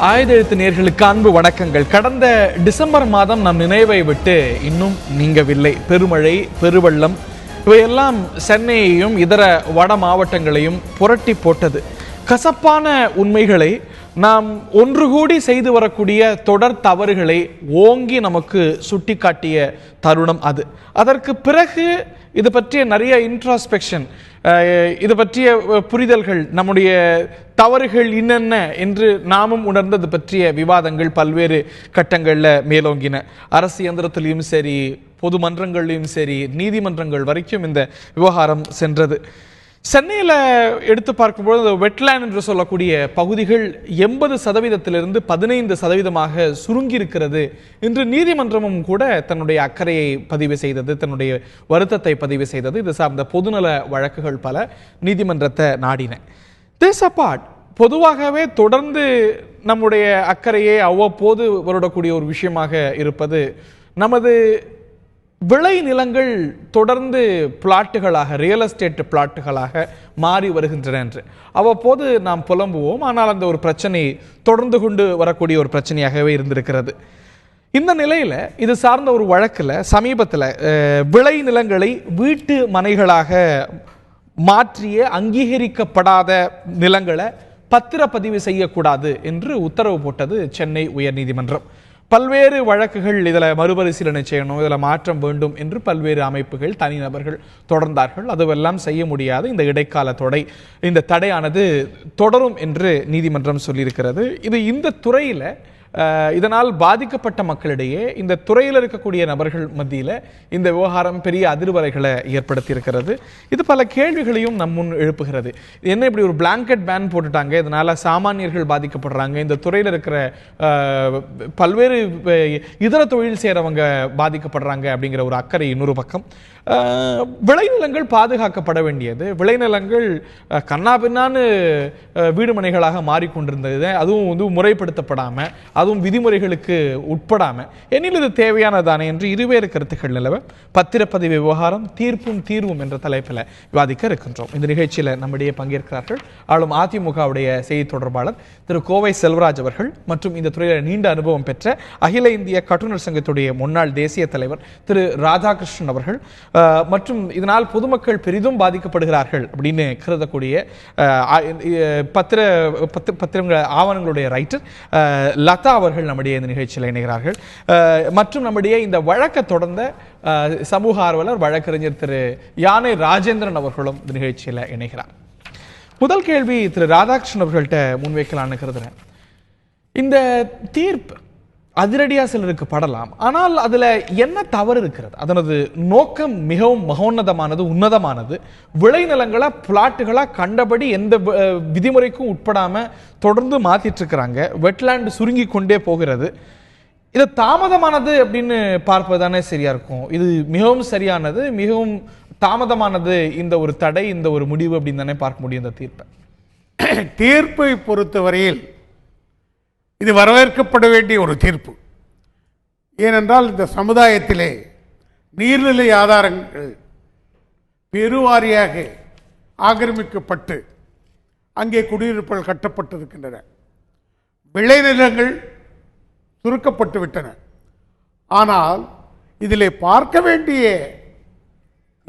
ஆயுத எழுத்து நேயர்களுக்கு அன்பு வணக்கங்கள். கடந்த டிசம்பர் மாதம் நம் நினைவை விட்டு இன்னும் நீங்கவில்லை. பெருமழை, பெருவெள்ளம் இவையெல்லாம் சென்னையையும் இதர வட மாவட்டங்களையும் புரட்டி போட்டது. கசப்பான உண்மைகளை நாம் ஒன்று கூடி செய்து வரக்கூடிய தொடர் தவறுகளை ஓங்கி நமக்கு சுட்டி காட்டிய தருணம் அது. அதற்கு பிறகு இது பற்றிய நிறைய இன்ட்ராஸ்பெக்ஷன், இது பற்றிய புரிதல்கள், நம்முடைய தவறுகள் என்னென்ன என்று நாமும் உணர்ந்தது பற்றிய விவாதங்கள் பல்வேறு கட்டங்களில் மேலோங்கின. அரசு இயந்திரத்திலையும் சரி, பொது மன்றங்கள்லையும் சரி, நீதிமன்றங்கள் வரைக்கும் இந்த விவகாரம் சென்றது. சென்னையில் எடுத்து பார்க்கும்போது வெட்லேண்ட் என்று சொல்லக்கூடிய பகுதிகள் 80% 15% சுருங்கி இருக்கிறது என்று நீதிமன்றமும் கூட தன்னுடைய அக்கறையை பதிவு செய்தது, தன்னுடைய வருத்தத்தை பதிவு செய்தது. இது சார்ந்த பொதுநல வழக்குகள் பல நீதிமன்றத்தை நாடின. திஸ் அபார்ட், பொதுவாகவே தொடர்ந்து நம்முடைய அக்கறையை அவ்வப்போது வருடக்கூடிய ஒரு விஷயமாக இருப்பது நமது விளை நிலங்கள் தொடர்ந்து பிளாட்டுகளாக, ரியல் எஸ்டேட் பிளாட்டுகளாக மாறி வருகின்றன என்று அவ்வப்போது நாம் புலம்புவோம். ஆனால் அந்த ஒரு பிரச்சனை தொடர்ந்து கொண்டு வரக்கூடிய ஒரு பிரச்சனையாகவே இருந்திருக்கிறது. இந்த நிலையில் இது சார்ந்த ஒரு வழக்கில் சமீபத்தில் விளை நிலங்களை வீட்டு மனைகளாக மாற்றிய அங்கீகரிக்கப்படாத நிலங்களை பத்திரப்பதிவு செய்யக்கூடாது என்று உத்தரவு போட்டது சென்னை உயர்நீதிமன்றம். பல்வேறு வழக்குகள் இதில் மறுபரிசீலனை செய்யணும், இதில் மாற்றம் வேண்டும் என்று பல்வேறு அமைப்புகள், தனிநபர்கள் தொடர்ந்தார்கள். அதுவெல்லாம் செய்ய முடியாது. இந்த இடைக்கால இந்த தடையானது தொடரும் என்று நீதிமன்றம் சொல்லியிருக்கிறது. இது இந்த துறையில் இதனால் பாதிக்கப்பட்ட மக்களிடையே, இந்த துறையில் இருக்கக்கூடிய நபர்கள் மத்தியில் இந்த விவகாரம் பெரிய அதிர்வலைகளை ஏற்படுத்தி இருக்கிறது. இது பல கேள்விகளையும் நம் முன் எழுப்புகிறது. என்ன இப்படி ஒரு பிளாங்கெட் பேன் போட்டுட்டாங்க, இதனால சாமானியர்கள் பாதிக்கப்படுறாங்க, இந்த துறையில் இருக்கிற பல்வேறு இதர தொழில் செய்கிறவங்க பாதிக்கப்படுறாங்க அப்படிங்கிற ஒரு அக்கறை இன்னொரு பக்கம். விளைநிலங்கள் பாதுகாக்கப்பட வேண்டியது, விளைநிலங்கள் கண்ணாபின்னான்னு வீடு மனைகளாக மாறிக்கொண்டிருந்தது, அதுவும் முறைப்படுத்தப்படாமல், அதுவும் விதிமுறைகளுக்கு உட்படாமல். எனில் இது தேவையானதானே என்று இருவேறு கருத்துக்கள் நிலவ பத்திரப்பதிவு விவகாரம் தீர்வும் என்ற தலைப்பில் விவாதிக்க இருக்கின்றோம். இந்த நிகழ்ச்சியில் நம்முடைய பங்கேற்கிறார்கள் ஆளும் அதிமுகவுடைய செய்தி தொடர்பாளர் திரு கோவை செல்வராஜ் அவர்கள் மற்றும் இந்த துறையில் நீண்ட அனுபவம் பெற்ற அகில இந்திய கட்டுநர் சங்கத்துடைய முன்னாள் தேசிய தலைவர் திரு ராதாகிருஷ்ணன் அவர்கள் மற்றும் இதனால் பொதுமக்கள் பெரிதும் பாதிக்கப்படுகிறார்கள் அப்படின்னு கருதக்கூடிய பத்திரங்கள் ஆவணங்களுடைய ரைட்டர் லதா அவர்கள் நம்முடைய இந்த நிகழ்ச்சியில் இணைகிறார்கள். மற்றும் நம்முடைய இந்த வழக்கை தொடர்ந்த சமூக ஆர்வலர் வழக்கறிஞர் திரு யானை ராஜேந்திரன் அவர்களும் இந்த நிகழ்ச்சியில் இணைகிறார். முதல் கேள்வி திரு ராதாகிருஷ்ணன் அவர்கள்ட்ட முன்வைக்கலான்னு கருதுறேன். இந்த தீர்ப்பு அதிரடியா சிலருக்கு படலாம், ஆனால் அதுல என்ன தவறு இருக்கிறது? அதனது நோக்கம் மிகவும் மகோன்னதமானது, உன்னதமானது. விளைநிலங்களை பிளாட்டுகளா கண்டபடி எந்த விதிமுறைக்கும் உட்படாம தொடர்ந்து மாத்திட்டு இருக்கிறாங்க. வெட்லேண்ட் சுருங்கி கொண்டே போகிறது. இது தாமதமானது அப்படின்னு பார்ப்பதுதானே சரியா இருக்கும்? இது மிகவும் சரியானது, மிகவும் தாமதமானது இந்த ஒரு தடை, இந்த ஒரு முடிவு அப்படின்னு தானே பார்க்க முடியும் இந்த தீர்ப்பை பொறுத்தவரையில் இது வரவேற்கப்பட வேண்டிய ஒரு தீர்ப்பு. ஏனென்றால் இந்த சமுதாயத்திலே நீர்நிலை ஆதாரங்கள் பெருவாரியாக ஆக்கிரமிக்கப்பட்டு அங்கே குடியிருப்புகள் கட்டப்பட்டிருக்கின்றன. விளைநிலங்கள் சுருக்கப்பட்டு விட்டன. ஆனால் இதிலே பார்க்க வேண்டிய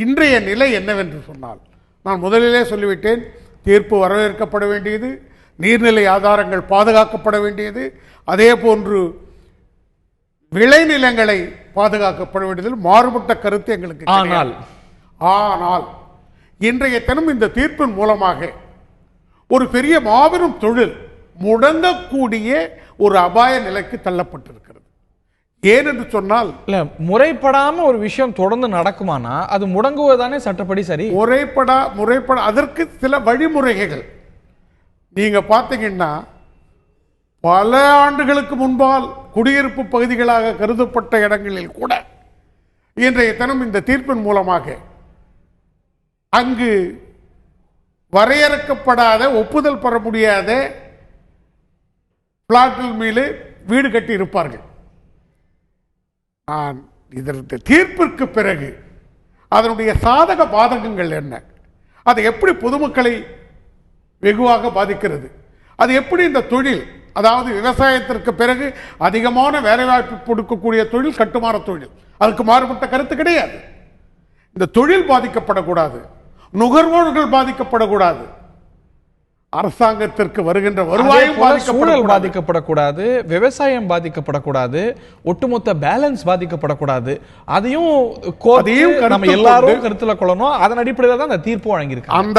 இன்றைய நிலை என்னவென்று சொன்னால், நான் முதலிலே சொல்லிவிட்டேன், தீர்ப்பு வரவேற்கப்பட வேண்டியது, நீர்நிலை ஆதாரங்கள் பாதுகாக்கப்பட வேண்டியது, அதே போன்று விளைநிலங்களை பாதுகாக்கப்பட வேண்டியதில் மாறுபட்ட கருத்து எங்களுக்கு. ஆனால் இன்றைய தினம் இந்த தீர்ப்பின் மூலமாக ஒரு பெரிய மாபெரும் தொழில் முடங்கக்கூடிய ஒரு அபாய நிலைக்கு தள்ளப்பட்டிருக்கிறது. ஏனென்று சொன்னால், முறைப்படாம ஒரு விஷயம் தொடர்ந்து நடக்குமானா அது முடங்குவதானே சட்டப்படி சரி. முறைப்பட அதற்கு சில வழிமுறைகள் நீங்க பார்த்தீங்கன்னா, பல ஆண்டுகளுக்கு முன்பால் குடியிருப்பு பகுதிகளாக கருதப்பட்ட இடங்களில் கூட இன்றைய தினம் இந்த தீர்ப்பின் மூலமாக அங்கு வரையறுக்கப்படாத, ஒப்புதல் பெற முடியாத பிளாட்டில் மீது வீடு கட்டி இருப்பார்கள். நான் இதற்கு தீர்ப்பிற்கு பிறகு அதனுடைய சாதக பாதகங்கள் என்ன, அதை எப்படி பொதுமக்களை வெகுவாக பாதிக்கிறது, அது எப்படி இந்த தொழில் அதாவது விவசாயத்திற்கு பிறகு அதிகமான வேலைவாய்ப்பு கொடுக்கக்கூடிய தொழில் கட்டுமான தொழில். அதுக்கு மாறுபட்ட கருத்து கிடையாது. இந்த தொழில் பாதிக்கப்படக்கூடாது, நுகர்வோர்கள் பாதிக்கப்படக்கூடாது, அரசாங்கத்திற்கு வருகின்ற வருவாயும் சூழல் பாதிக்கப்படக்கூடாது, விவசாயம் பாதிக்கப்படக்கூடாது, ஒட்டுமொத்த பேலன்ஸ் பாதிக்கப்படக்கூடாது. அதையும் நம்ம எல்லாரும் கருத்துல கொள்ளணும். அதன் அடிப்படையில் தான் அந்த தீர்ப்பு வழங்கியிருக்கு. அந்த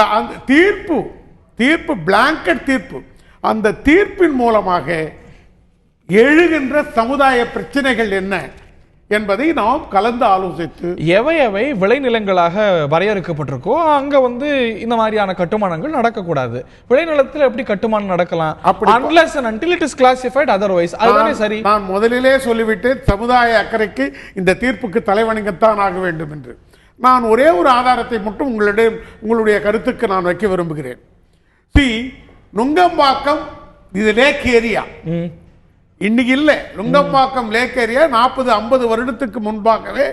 தீர்ப்பு பிளாங்கெட் தீர்ப்பு. அந்த தீர்ப்பின் மூலமாக எழுகின்ற சமுதாய பிரச்சனைகள் என்ன என்பதை நாம் கலந்து ஆலோசித்து எவை விளைநிலங்களாக வரையறுக்கப்பட்டிருக்கோ அங்க இந்த மாதிரியான கட்டுமானங்கள் நடக்கக்கூடாது. விளைநிலத்தில் எப்படி கட்டுமானம் நடக்கலாம்? unless and until it is classified otherwise. அதுதானே சரி. நான் முதலிலே சொல்லிவிட்டு சமுதாய அக்கறைக்கு இந்த தீர்ப்புக்கு தலைவணங்கத்தான் ஆக வேண்டும் என்று. நான் ஒரே ஒரு ஆதாரத்தை மட்டும் உங்களுடைய கருத்துக்கு நான் வைக்க விரும்புகிறேன். நுங்கம்பாக்கம் இது லேக் ஏரியா, இன்னைக்கு இல்லை. நுங்கம்பாக்கம் லேக் ஏரியா 40-50 வருடத்துக்கு முன்பாகவே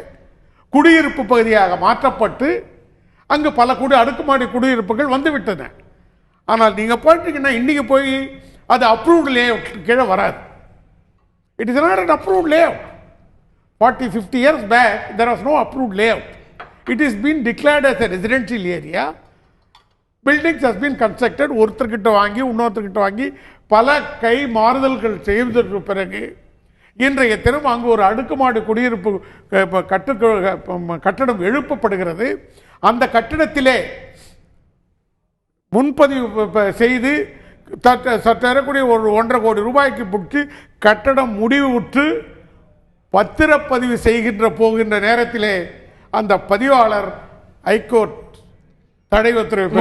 குடியிருப்பு பகுதியாக மாற்றப்பட்டு அங்கு பல அடுக்குமாடி குடியிருப்புகள் வந்துவிட்டன. ஆனால் நீங்க போயிட்டீங்கன்னா இன்னைக்கு போய் அது அப்ரூவ்டு லேஅவுட் கீழே வராது. It is not an approved layout. 40-50 years back there was no approved layout. It is been declared as a residential area. Buildings has been constructed. ஒருத்தர்கிட்ட வாங்கி இன்னொருத்தர்கிட்ட வாங்கி பல கை மாறுதல்கள் செய்வதற்கு பிறகு இன்றைய தினம் அங்கு ஒரு அடுக்குமாடி குடியிருப்பு கட்டடம் எழுப்பப்படுகிறது. அந்த கட்டிடத்திலே முன்பதிவு செய்து சற்றக்கூடிய ஒரு 1.5 கோடி ரூபாய்க்கு பிடிச்சி கட்டடம் முடிவுற்று பத்திரப்பதிவு போகின்ற நேரத்திலே அந்த பதிவாளர் ஹைகோர்ட் தடை உத்தரவு.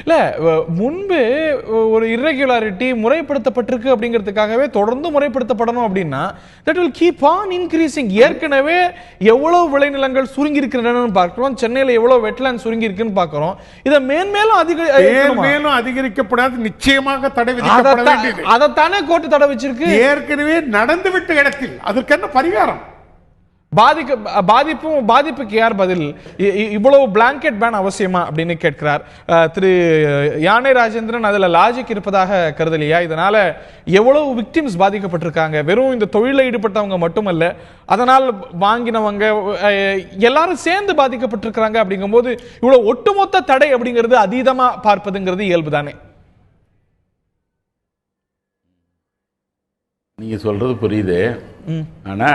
இல்ல முன்பு ஒரு irregularity முறைப்படுத்தப்பட்டிருக்கு அப்படிங்கிறதுக்காகவே தொடர்ந்து முறைப்படுத்தப்படணும் அப்படின்னா that will keep on increasing. ஏற்கனவே எவ்வளவு விளைநிலங்கள் சுருங்கி இருக்கிறன்னு பார்க்கிறோம், சென்னையில எவ்வளவு வெட்லேண்ட் சுருங்கி இருக்குன்னு பார்க்கிறோம். இதை மேலும் அதிகரிக்கப்படாது, நிச்சயமாக தடை விதிக்கப்பட வேண்டியது. அதைத்தானே கோர்ட்டு தடை வச்சிருக்கு. ஏற்கனவே நடந்துவிட்ட இடத்தில் அதற்கு என்ன பரிகாரம்? பாதிப்புக்கு யார் பதில்? இவ்வளவு பிளாங்கெட் பேன் அவசியமா அப்படின்னு கேட்கிறார் திரு யானை ராஜேந்திரன். அதுல லாஜிக் இருப்பதாக கருதலையா? இதனால எவ்வளவு விக்டிம்ஸ் பாதிக்கப்பட்டிருக்காங்க? வெறும் இந்த தொழில ஈடுபட்டவங்க மட்டுமல்ல, அதனால் வாங்கினவங்க எல்லாரும் சேர்ந்து பாதிக்கப்பட்டிருக்கிறாங்க. அப்படிங்கும்போது இவ்வளவு ஒட்டுமொத்த தடை அப்படிங்கிறது அதீதமா பார்ப்பதுங்கிறது இயல்பு தானே? நீங்க சொல்றது புரியுது. ஆனா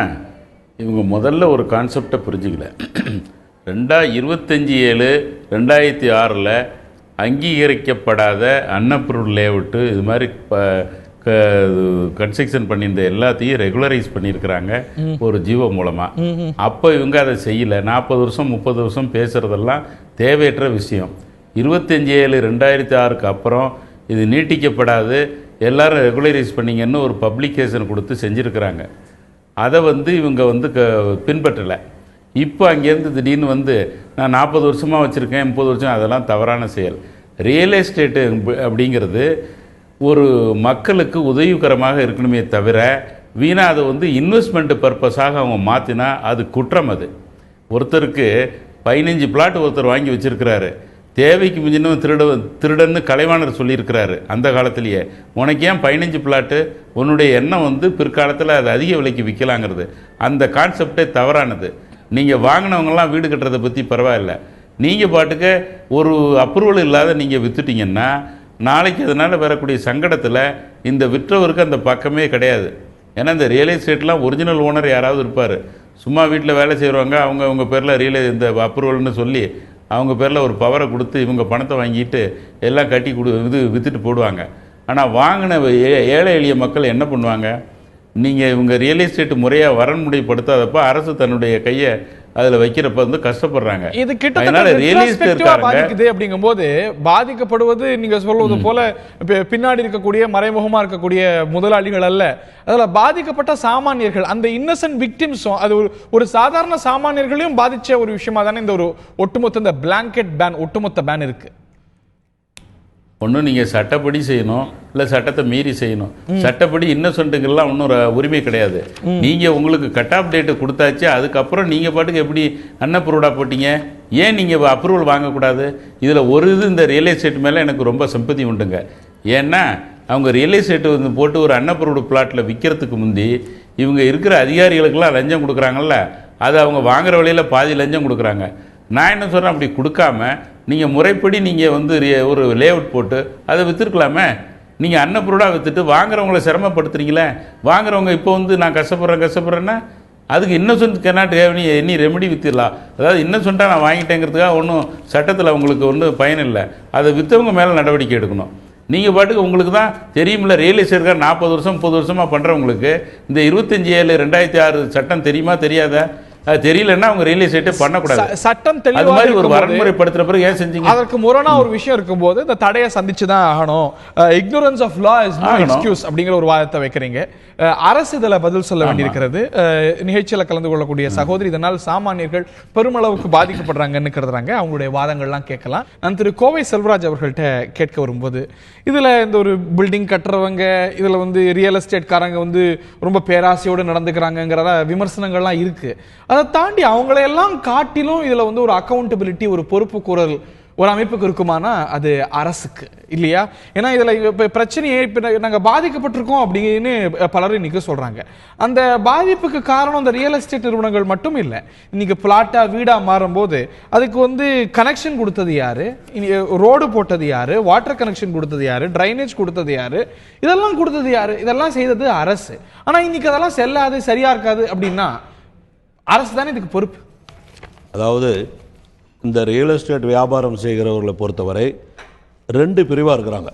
இவங்க முதல்ல ஒரு கான்செப்டை புரிஞ்சுக்கல. 25/7/2006 அங்கீகரிக்கப்படாத அன்அப்ரூவ்ட் லேஅவுட்டு இது மாதிரி கன்ஸ்ட்ரக்ஷன் பண்ணியிருந்த எல்லாத்தையும் ரெகுலரைஸ் பண்ணியிருக்கிறாங்க ஒரு ஜீவோ மூலமாக. அப்போ இவங்க அதை செய்யலை. 40 வருஷம் 30 வருஷம் பேசுகிறதெல்லாம் தேவையற்ற விஷயம். 25/7/2006 அப்புறம் இது நீட்டிக்கப்படாது, எல்லாரும் ரெகுலரைஸ் பண்ணிங்கன்னு ஒரு பப்ளிகேஷன் கொடுத்து செஞ்சுருக்கிறாங்க. அதை இவங்க பின்பற்றலை. இப்போ அங்கேருந்து திடீர்னு நான் 40 வருஷமாக வச்சுருக்கேன், 30 வருஷம், அதெல்லாம் தவறான செயல். ரியல் எஸ்டேட்டு அப்படிங்கிறது ஒரு மக்களுக்கு உதவிகரமாக இருக்கணுமே தவிர வீணாக அதை இன்வெஸ்ட்மெண்ட் பர்பஸாக அவங்க மாற்றினா அது குற்றம். அது ஒருத்தருக்கு 15 பிளாட் ஒருத்தர் வாங்கி வச்சுருக்கிறாரு, தேவைக்கு மிஞ்சினும் திருடன்னு கலைவாணர் சொல்லியிருக்கிறாரு அந்த காலத்திலேயே. உனக்கு ஏன் 15 பிளாட்டு? உன்னுடைய எண்ணம் பிற்காலத்தில் அது அதிக விலைக்கு விற்கலாங்கிறது. அந்த கான்செப்டே தவறானது. நீங்கள் வாங்கினவங்கலாம் வீடு கட்டுறதை பற்றி பரவாயில்ல, நீங்கள் பாட்டுக்கு ஒரு அப்ரூவல் இல்லாத நீங்கள் விற்றுட்டீங்கன்னா நாளைக்கு அதனால் வரக்கூடிய சங்கடத்தில் இந்த விற்றவருக்கு அந்த பக்கமே கிடையாது. ஏன்னா இந்த ரியல் எஸ்டேட்லாம் ஒரிஜினல் ஓனர் யாராவது இருப்பார், சும்மா வீட்டில் வேலை செய்கிறவங்க அவங்க பேரில் இந்த அப்ரூவல்னு சொல்லி அவங்க பேரில் ஒரு பவரை கொடுத்து இவங்க பணத்தை வாங்கிட்டு எல்லாம் கட்டி விற்றுட்டு போடுவாங்க. ஆனால் வாங்கின ஏழை எளிய மக்கள் என்ன பண்ணுவாங்க? நீங்கள் இவங்க ரியல் எஸ்டேட் முறையாக வரன்முறைப்படுத்தாதப்ப அரசு தன்னுடைய கையை அதில் வைக்கிறப்ப கஷ்டப்படுறாங்க. இது கிட்டத்தட்ட பாதிக்குது. அப்படிங்கும்போது பாதிக்கப்படுவது நீங்க சொல்வது போல பின்னாடி இருக்கக்கூடிய மறைமுகமா இருக்கக்கூடிய முதலாளிகள் அல்ல, அதில் பாதிக்கப்பட்ட சாமானியர்கள், அந்த இன்னசென்ட் விக்டிம்ஸும் அது ஒரு சாதாரண சாமானியர்களையும் பாதிச்ச ஒரு விஷயமா தானே இந்த ஒரு ஒட்டுமொத்த இந்த பிளாங்கெட் பேன், ஒட்டுமொத்த பேன் இருக்கு. ஒன்றும் நீங்கள் சட்டப்படி செய்யணும், இல்லை சட்டத்தை மீறி செய்யணும். சட்டப்படி இன்னசென்ட்டுங்கெல்லாம் ஒன்றும் உரிமை கிடையாது. நீங்கள் உங்களுக்கு கட் ஆஃப் டேட்டு கொடுத்தாச்சு, அதுக்கப்புறம் நீங்கள் பாட்டுக்கு எப்படி அன்அப்ரூவ்டாக போட்டீங்க? ஏன் நீங்கள் அப்ரூவல் வாங்கக்கூடாது? இதில் ஒரு இது இந்த ரியல் எஸ்டேட் மேலே எனக்கு ரொம்ப சிம்பதி உண்டுங்க. ஏன்னா அவங்க ரியல் எஸ்டேட்டு வந்து போட்டு ஒரு அன்அப்ரூவ்டு பிளாட்டில் விற்கிறதுக்கு முந்தி இவங்க இருக்கிற அதிகாரிகளுக்கெல்லாம் லஞ்சம் கொடுக்குறாங்கல்ல, அது அவங்க வாங்குற வழியில் பாதி லஞ்சம் கொடுக்குறாங்க. நான் என்ன சொல்கிறேன், அப்படி கொடுக்காம நீங்கள் முறைப்படி நீங்கள் வந்து ஒரு லே அவுட் போட்டு அதை விற்றுருக்கலாமே. நீங்கள் அன்அப்ரூவ்டாக விற்றுட்டு வாங்குறவங்களை சிரமப்படுத்துறீங்களே. வாங்குறவங்க இப்போ வந்து நான் கஷ்டப்படுறேன்னா அதுக்கு இன்னசென்ட் கேனாட் எனி ரெமெடி வித்துடலாம். அதாவது இன்னசென்ட்டாக நான் வாங்கிட்டேங்கிறதுக்காக ஒன்றும் சட்டத்தில் அவங்களுக்கு ஒன்றும் பயன் இல்லை. அதை விற்றவங்க மேலே நடவடிக்கை எடுக்கணும். நீங்கள் பாட்டுக்கு உங்களுக்கு தான் தெரியுமில்ல, ரியல் எஸ்டேட்கார் 40 வருஷம் 30 வருஷமாக பண்ணுறவங்களுக்கு இந்த 25/7/2006 சட்டம் தெரியுமா தெரியாதா? அது தெரியலன்னா அவங்க ரியல் எஸ்டேட்டே பண்ணக்கூடாது. சட்டம் அது மாதிரி ஒரு வரன்முறைப்படுத்துற பிறகு ஏன் செஞ்சீங்க? அதற்கு முரணா ஒரு விஷயம் இருக்கும்போது இந்த தடையை சந்திச்சு தான் ஆகணும். Ignorance of law is no excuse அப்படிங்கிற ஒரு வாதத்தை வைக்கிறீங்க. அரசு இதில் பதில் சொல்ல வேண்டியிருக்கிறது. நிகழ்ச்சியில் கலந்து கொள்ளக்கூடிய சகோதரி, இதனால் சாமானியர்கள் பெருமளவுக்கு பாதிக்கப்படுறாங்கன்னு கருதுறாங்க. அவங்களுடைய வாதங்கள்லாம் கேட்கலாம். நான் திரு கோவை செல்வராஜ் அவர்கள்ட்ட கேட்க வரும்போது, இதில் இந்த ஒரு பில்டிங் கட்டுறவங்க, இதில் வந்து ரியல் எஸ்டேட்காரங்க வந்து ரொம்ப பேராசையோடு நடந்துக்கிறாங்கிறத விமர்சனங்கள்லாம் இருக்கு. அதை தாண்டி அவங்களையெல்லாம் காட்டிலும் இதில் வந்து ஒரு அக்கௌண்டபிலிட்டி, ஒரு பொறுப்பு கூறல் ஒரு அமைப்புக்கு இருக்குமானா அது அரசுக்கு இல்லையா? ஏன்னா இதில் இப்போ பிரச்சனையே இப்போ நாங்கள் பாதிக்கப்பட்டிருக்கோம் அப்படின்னு பலரும் இன்னைக்கு சொல்கிறாங்க. அந்த பாதிப்புக்கு காரணம் இந்த ரியல் எஸ்டேட் நிறுவனங்கள் மட்டும் இல்லை. இன்னைக்கு பிளாட்டாக வீடாக மாறும்போது அதுக்கு வந்து கனெக்ஷன் கொடுத்தது யாரு, ரோடு போட்டது யாரு, வாட்டர் கனெக்ஷன் கொடுத்தது யாரு, ட்ரைனேஜ் கொடுத்தது யாரு, இதெல்லாம் கொடுத்தது யாரு, இதெல்லாம் செய்தது அரசு. ஆனால் இன்னைக்கு அதெல்லாம் செல்லாது, சரியா இருக்காது அப்படின்னா அரசு தானே இதுக்கு பொறுப்பு. அதாவது இந்த ரியல் எஸ்டேட் வியாபாரம் செய்கிறவர்களை பொறுத்தவரை 2 பிரிவாக இருக்கிறாங்க.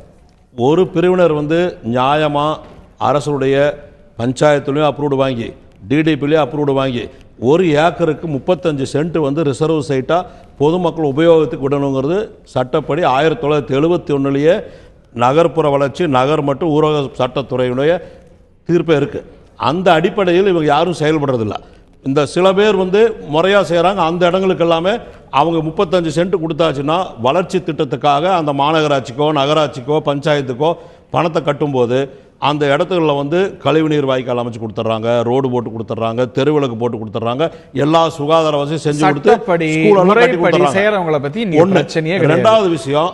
ஒரு பிரிவினர் வந்து நியாயமாக அரசுடைய பஞ்சாயத்துலேயும் அப்ரூவ்டு வாங்கி, டிடிபிலையும் அப்ரூவ்டு வாங்கி 1 ஏக்கருக்கு 35 சென்ட் வந்து ரிசர்வ் சைட்டாக பொதுமக்கள் உபயோகத்துக்கு விடணுங்கிறது சட்டப்படி 1971 நகர்ப்புற வளர்ச்சி நகர் மற்றும் ஊரக சட்டத்துறையினுடைய தீர்ப்பே இருக்குது. அந்த அடிப்படையில் இவங்க யாரும் செயல்படுறதில்லை. இந்த சில பேர் வந்து முறையாக செய்கிறாங்க. அந்த இடங்களுக்கு எல்லாமே அவங்க 35 சென்ட் கொடுத்தாச்சுன்னா வளர்ச்சி திட்டத்துக்காக அந்த மாநகராட்சிக்கோ நகராட்சிக்கோ பஞ்சாயத்துக்கோ பணத்தை கட்டும்போது அந்த இடத்துல வந்து கழிவுநீர் வாய்க்கால் அமைச்சு கொடுத்துட்றாங்க, ரோடு போட்டு கொடுத்துட்றாங்க, தெருவிளக்கு போட்டு கொடுத்துட்றாங்க, எல்லா சுகாதார வசதியும் செஞ்சு கொடுத்து ஸ்கூலெல்லாம் கட்டி கொடுத்துட்றாங்க. ரெண்டாவது விஷயம்,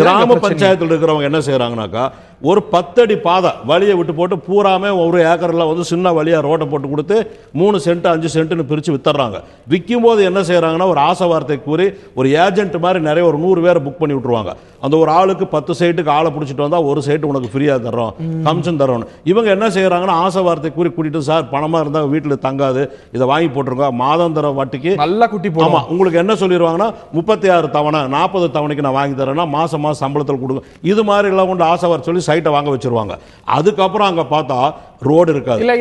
கிராம பஞ்சாயத்தில் இருக்கிறவங்க என்ன செய்யறாங்கனாக்கா, ஒரு 10 அடி பாதை வழியை விட்டு போட்டு பூராமே 1 ஏக்கர்ல வந்து சின்ன வழியா ரோட்டை போட்டு கொடுத்து 3 சென்ட் 5 சென்ட்னு பிரிச்சு வித்துறாங்க. விற்கும் போது என்ன செய்யறாங்கன்னா, ஒரு ஆசை வார்த்தை கூறி ஒரு ஏஜென்ட் மாதிரி நிறைய ஒரு 100 பேரை புக் பண்ணி விட்டுருவாங்க. அந்த ஒரு ஆளுக்கு 10 சைட்டுக்கு ஆளை பிடிச்சிட்டு வந்தா 1 சைட்டு உனக்கு ஃப்ரீயா தர்றோம், கமிஷன் தர்றோம். இவங்க என்ன செய்யறாங்கன்னா, ஆசை வார்த்தை கூறி கூட்டிட்டு, சார் பணமா இருந்தா வீட்டுல தங்காது, இதை வாங்கி போட்டுருங்க, மாதாந்திர வட்டிக்கு நல்லா குட்டி போடுமா, உங்களுக்கு என்ன சொல்லிடுவாங்கன்னா 36 தவணை 40 தவணைக்கு நான் வாங்கி தரேன்னா மாசம் மாசம் சம்பளத்தில் கொடுங்க. இது மாதிரி எல்லாம் கொண்டு ஆசை வார்த்தை சொல்லி சைட்டை வாங்க வச்சிருவாங்க. அதுக்கப்புறம் அங்க பார்த்தா ரோடு இருக்காது. இல்ல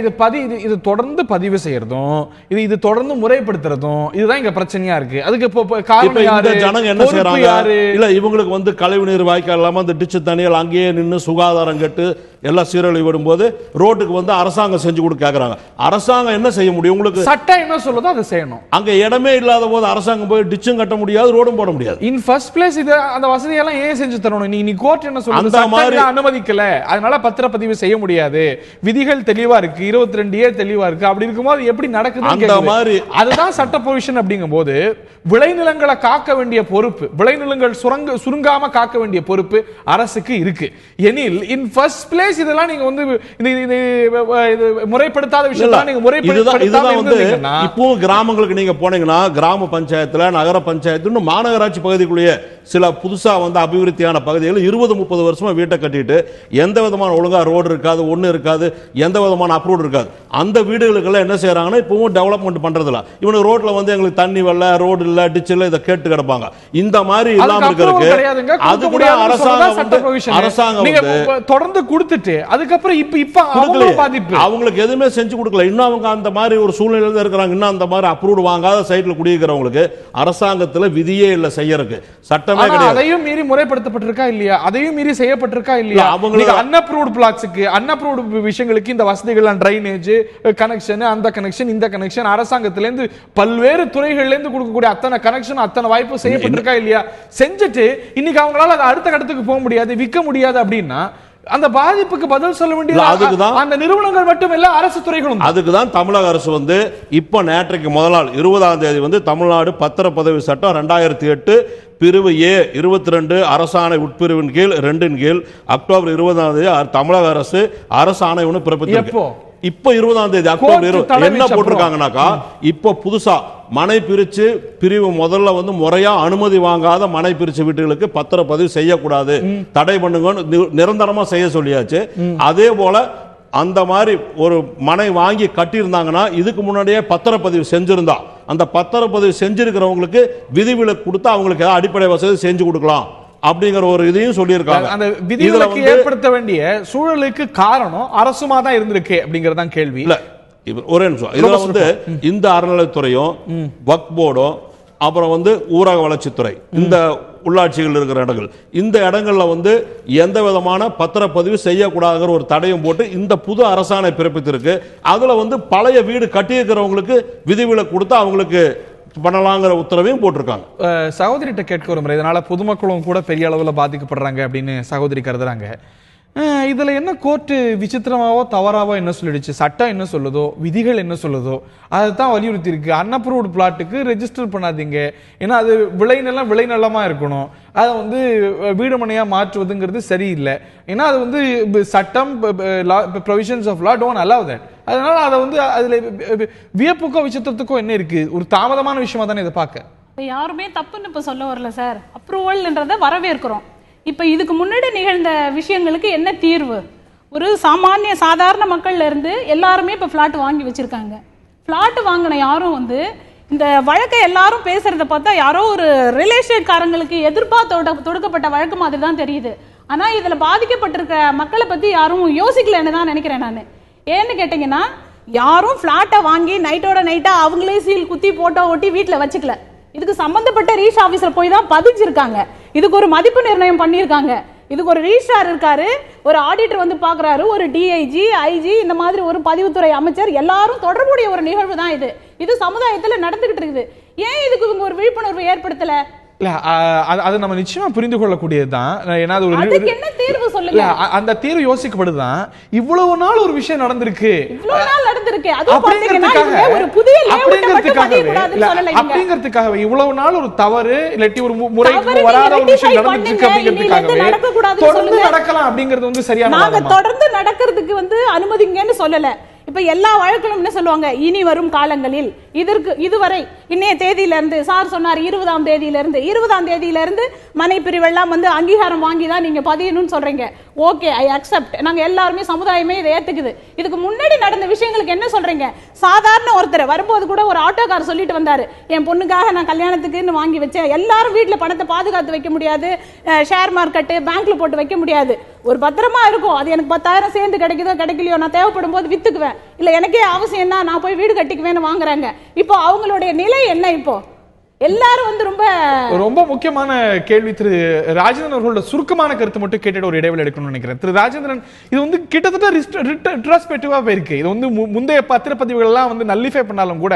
இது தொடர்ந்து பதிவு செய்யறதும் இது தொடர்ந்து முறைப்படுத்துறதும் இதுதான் இங்க பிரச்சனையா இருக்கு. அதுக்கு காரணம் யாரு? ஜனங்க என்ன செய்யறாங்க, இல்ல இவங்களுக்கு வந்து கழிவுநீர் வாய்க்கால் இல்லாம அந்த டிச்சு தண்ணியில் அங்கேயே நின்று சுகாதாரம் கெட்டு எல்லாம் சீரழிவு விடும்போது ரோட்டுக்கு வந்து அரசாங்கம் செஞ்சு கொடுக்க கேக்குறாங்க. அரசாங்கம் என்ன செய்ய முடியும்? உங்களுக்கு சட்டம் என்ன சொல்லுதோ அதை செய்யணும். அங்க இடமே இல்லாத போது அரசாங்கம் போய் டிச்சும் கட்ட முடியாது, ரோடும் போட முடியாது. இன் ஃபர்ஸ்ட் பிளேஸ் இது அந்த வசதியெல்லாம் ஏன் செஞ்சு தரணும்? நீ கோர்ட் என்ன சொல்லுது? சட்டம் அனுமதிக்கல, அதனால பத்திரப்பதிவு செய்ய முடியாது, விதிகள் தெளிவா இருக்கு, 22A தெளிவா இருக்கு. அப்படி இருக்கும்போது எப்படி நடக்குது? அந்த மாதிரி அதுதான் சட்ட பொசிஷன். அப்படிங்கும் போது விளைநிலங்களை காக்க வேண்டிய பொறுப்பு, விளைநிலங்கள் சுருங்காம காக்க வேண்டிய பொறுப்பு அரசுக்கு இருக்கு. எனில் இன் ஃபர்ஸ்ட் பிளேஸ் இதெல்லாம் நீங்க வந்து முறைப்படுத்தாத விஷயம் நீங்க முறைப்படுத்தாம இப்போ கிராமங்களுக்கு நீங்க போனீங்கன்னா, கிராம பஞ்சாயத்துல நகர பஞ்சாயத்து மாநகராட்சி பகுதிக்குள்ளேயே சில புதுசா வந்து அபிவிருத்தியான பகுதிகள் 20-30 வருஷமா வீட்டை கட்டிட்டு எந்த விதமான ஒழுங்கா ரோடு இருக்காது, ஒண்ணு இருக்காது, எந்த விதமான அப்ரூவ் இருக்காது. அந்த வீடுகளுக்கெல்லாம் என்ன செய்யறாங்கன்னா, இப்பவும் டெவலப்மெண்ட் பண்றதில்ல. இவனுக்கு ரோட்ல வந்து எங்களுக்கு தண்ணி வரல, ரோடு இல்ல, டிச் இல்ல, இதை கேட்டு கிடப்பாங்க. இந்த மாதிரி இல்லாம இருக்கிறதுக்கு அது கூட அரசாங்கம் தொடர்ந்து கொடுத்துட்டு அதுக்கப்புறம் இப்ப அவங்களுக்கு எதுவுமே செஞ்சு கொடுக்கல. இன்னும் அவங்க அந்த மாதிரி ஒரு சூழ்நிலையில தான் இருக்கிறாங்க. இன்னும் அந்த மாதிரி அப்ரூவ் வாங்காத சைட்ல குடியிருக்கிறவங்களுக்கு அரசாங்கத்துல விதியே இல்ல செய்யறதுக்கு, சட்டமே கிடையாது. அதையும் மீறி முறைப்படுத்தப்பட்டிருக்கா இல்லையா? அதையும் மீறி செய்யப்பட்டிருக்கா இல்லையா? அவங்க அன்அப்ரூவ்ட் பிளாட்ஸ்க்கு, அன்அப்ரூவ்ட் விஷயங்களுக்கு இந்த வசதிகள், ட்ரைனேஜ் கனெக்ஷன், அந்த கனெக்ஷன், இந்த கனெக்ஷன், அரசாங்கத்துல இருந்து பல்வேறு துறைகள்ல இருந்து கொடுக்கக்கூடிய அத்தனை கனெக்ஷன், அத்தனை வாய்ப்பு செய்யப்பட்டிருக்கா இல்லையா? செஞ்சுட்டு இன்னைக்கு அவங்களால அடுத்த கட்டத்துக்கு போக முடியாது, விற்க முடியாது அப்படின்னா அந்த பாதிப்புக்கு பதில் சொல்ல இல்ல, அதுக்குதான் வேண்டிய அந்த நிறுவனங்கள் மட்டும் இல்ல, அரசு துறைகளும். அதுக்கு தான் தமிழக அரசு வந்து இப்போ நேற்றைக்கு முதல் நாள் 20ஆம் தேதி வந்து தமிழ்நாடு பத்திரப்பதிவு சட்டம் 2008 பிரிவு A 22 அரசாணை உட்பிரிவின் கீழ் 2 கீழ் அக்டோபர் 20ஆம் தேதி தமிழக அரசு அரசாணை ஒன்று பிறப்பித்திருக்கு. இப்போ 20ஆம் தேதி அக்டோபர் 20 என்ன போட்டிருக்காங்கனாக்கா, இப்போ புதுசா மனை பிரிச்சு பிரிவு முதல்ல வந்து முறையா அனுமதி வாங்காத மனை பிரிச்சு வீட்டுகளுக்கு பத்திரப்பதிவு செய்யக்கூடாது, தடை பண்ணுங்கன்னு நிரந்தரமா செய்ய சொல்லியாச்சு. அதே போல அந்த மாதிரி ஒரு மனை வாங்கி கட்டியிருந்தாங்கன்னா இதுக்கு முன்னாடியே பத்திரப்பதிவு செஞ்சிருந்தா அந்த பத்திரப்பதிவு செஞ்சிருக்கிறவங்களுக்கு விதிவிலக்கு கொடுத்து அவங்களுக்கு ஏதாவது அடிப்படை வசதி செஞ்சு கொடுக்கலாம் அப்படிங்கிற ஒரு இதையும் சொல்லியிருக்காங்க. அந்த விதிவிலக்கு ஏற்படுத்த வேண்டிய சூழலுக்கு காரணம் அரசுமா தான் இருந்திருக்கு அப்படிங்கறதான் கேள்வி. இல்ல ஒரே நிமிஷம், இதுல வந்து இந்த அறநிலைத்துறையும் வக்ஃப் போர்டும் அப்புறம் வந்து ஊரக வளர்ச்சித்துறை, இந்த உள்ளாட்சிகள் இருக்கிற இடங்கள், இந்த இடங்கள்ல வந்து எந்த விதமான பத்திரப்பதிவு செய்யக்கூடாதுங்கிற ஒரு தடையும் போட்டு இந்த புது அரசாணை பிறப்பித்திருக்கு. அதுல வந்து பழைய வீடு கட்டியிருக்கிறவங்களுக்கு விதிவிலக்கு கொடுத்து அவங்களுக்கு பண்ணலாங்கிற உத்தரவையும் போட்டிருக்காங்க. சகோதரிட்ட கேட்க ஒரு முறை, இதனால பொதுமக்களும் கூட பெரிய அளவில் பாதிக்கப்படுறாங்க அப்படின்னு சகோதரி கருதுறாங்க. இதுல என்ன கோர்ட்டு விசித்திரமாவோ தவறாவோ என்ன சொல்லிடுச்சு, சட்டம் என்ன சொல்லுதோ, விதிகள் என்ன சொல்லுதோ அதை தான் வலியுறுத்தி இருக்கு. அன்அப்ரூவ்டு பிளாட்டுக்கு ரெஜிஸ்டர் பண்ணாதீங்க, ஏன்னா அது விளைநிலமா இருக்கணும், அதை வந்து வீடு மனையா மாற்றுவதுங்கிறது சரியில்லை, ஏன்னா அது வந்து சட்டம் provisions of law don't allow that. அதனால அதை வந்து அதுல வியப்புக்கோ விசித்திரத்துக்கோ என்ன இருக்கு, ஒரு தாமதமான விஷயமா தானே இதை பார்க்க. யாருமே தப்புன்னு இப்ப சொல்ல வரல சார், அப்ரூவல்ன்றதை வரவேற்கிறோம். இப்ப இதுக்கு முன்னாடி நிகழ்ந்த விஷயங்களுக்கு என்ன தீர்வு? ஒரு சாதாரண மக்கள்ல இருந்து எல்லாருமே இப்ப பிளாட் வாங்கி வச்சிருக்காங்க. பிளாட் வாங்கின யாரும் வந்து இந்த வழக்கை எல்லாரும் பேசுறத பார்த்தா யாரோ ஒரு ரியல் எஸ்டேட் காரங்களுக்கு எதிர்ப்பா தொடுக்கப்பட்ட வழக்கு மாதிரி தான் தெரியுது. ஆனா இதுல பாதிக்கப்பட்டிருக்க மக்களை பத்தி யாரும் யோசிக்கலன்னு தான் நினைக்கிறேன் நான். ஏன்னு கேட்டீங்கன்னா, யாரும் பிளாட்டை வாங்கி நைட்டோட நைட்டா அவங்களே சீல் குத்தி போட்டோ ஒட்டி வீட்டுல வச்சுக்கல. இதுக்கு சம்பந்தப்பட்ட ரீச் ஆபீசர் போய் தான் பதிஞ்சிருக்காங்க. இதுக்கு ஒரு மதிப்பு நிர்ணயம் பண்ணியிருக்காங்க. இதுக்கு ஒரு ரிஜிஸ்ட்ரார் இருக்காரு, ஒரு ஆடிட்டர் வந்து பாக்குறாரு, ஒரு டிஐஜி, ஐஜி, இந்த மாதிரி ஒரு பதிவுத்துறை அமைச்சர் எல்லாரும் தொடர்புடைய ஒரு நிகழ்வு தான் இது. இது சமுதாயத்துல நடந்துகிட்டு இருக்குது. ஏன் இதுக்கு ஒரு விழிப்புணர்வு ஏற்படுத்தல? இல்ல அது நம்ம நிச்சயமா புரிந்து கொள்ளக்கூடியதுதான். ஏன்னா அது அதுக்கு என்ன தீர்வு சொல்லுங்க. அந்த தீர்வு யோசிக்கப்படுதுதான். இவ்வளவு நாள் ஒரு விஷயம் நடந்திருக்கு, இவ்வளவு நாள் நடந்திருக்கு, அது பாத்தீங்கன்னா ஒரு புதிய லேஅவுட் மட்டும் பதியக்கூடாதுன்னு சொல்லல. அப்படிங்கிறதுக்காக இவ்வளவு நாள் ஒரு தவறு இல்லாட்டி ஒரு முறைக்கு வராத ஒரு விஷயம் நடந்துருக்கு அப்படிங்கிறதுக்காக தொடர்ந்து நடக்கலாம் அப்படிங்கிறது வந்து சரியான. நாங்க தொடர்ந்து நடக்கிறதுக்கு வந்து அனுமதிங்கன்னு சொல்லல. இப்ப எல்லா வழக்கிலும் என்ன சொல்லுவாங்க, இனி வரும் காலங்களில் இதுவரை இன்னைய தேதியில இருந்து சார் சொன்னார் 20ஆம் தேதியில இருந்து மனை பிரிவெல்லாம் வந்து அங்கீகாரம் வாங்கி தான் நீங்க பதியணும்னு சொல்றீங்க. Okay, I accept. நாங்க எல்லாருமே சமுதாயமே இதை ஏத்துக்குது. இதுக்கு முன்னாடி நடந்த விஷயங்களுக்கு என்ன சொல்றீங்க? சாதாரண ஒருத்தர் வரும்போது கூட ஒரு ஆட்டோக்கார் சொல்லிட்டு வந்தாரு, என் பொண்ணுக்காக நான் கல்யாணத்துக்குன்னு வாங்கி வச்சேன். எல்லாரும் வீட்டுல பணத்தை பாதுகாத்து வைக்க முடியாது, ஷேர் மார்க்கெட் பேங்க்ல போட்டு வைக்க முடியாது. ஒரு பத்திரமா இருக்கும், அது எனக்கு 10,000 சேர்ந்து கிடைக்குதோ கிடைக்கலையோ, நான் தேவைப்படும் போது வித்துக்குவேன், இல்ல எனக்கே அவசியம் என்ன நான் போய் வீடு கட்டிக்குவேன்னு வாங்குறாங்க. இப்போ அவங்களுடைய நிலை என்ன? இப்போ எல்லாரும் வந்து ரொம்ப முக்கியமான கேள்வி. திரு ராஜேந்திரன் அவர்களோட சுருக்கமான கருத்து மட்டும் கேட்டுட்டு ஒரு இடைவெளி எடுக்கணும்னு நினைக்கிறேன். திரு ராஜேந்திரன், இது வந்து கிட்டத்தட்ட ரெட்ரோஸ்பெக்டிவா போயிருக்கு. இது வந்து முந்தைய பத்திரப்பதிவுகள் எல்லாம் வந்து நல்லிஃபை பண்ணாலும் கூட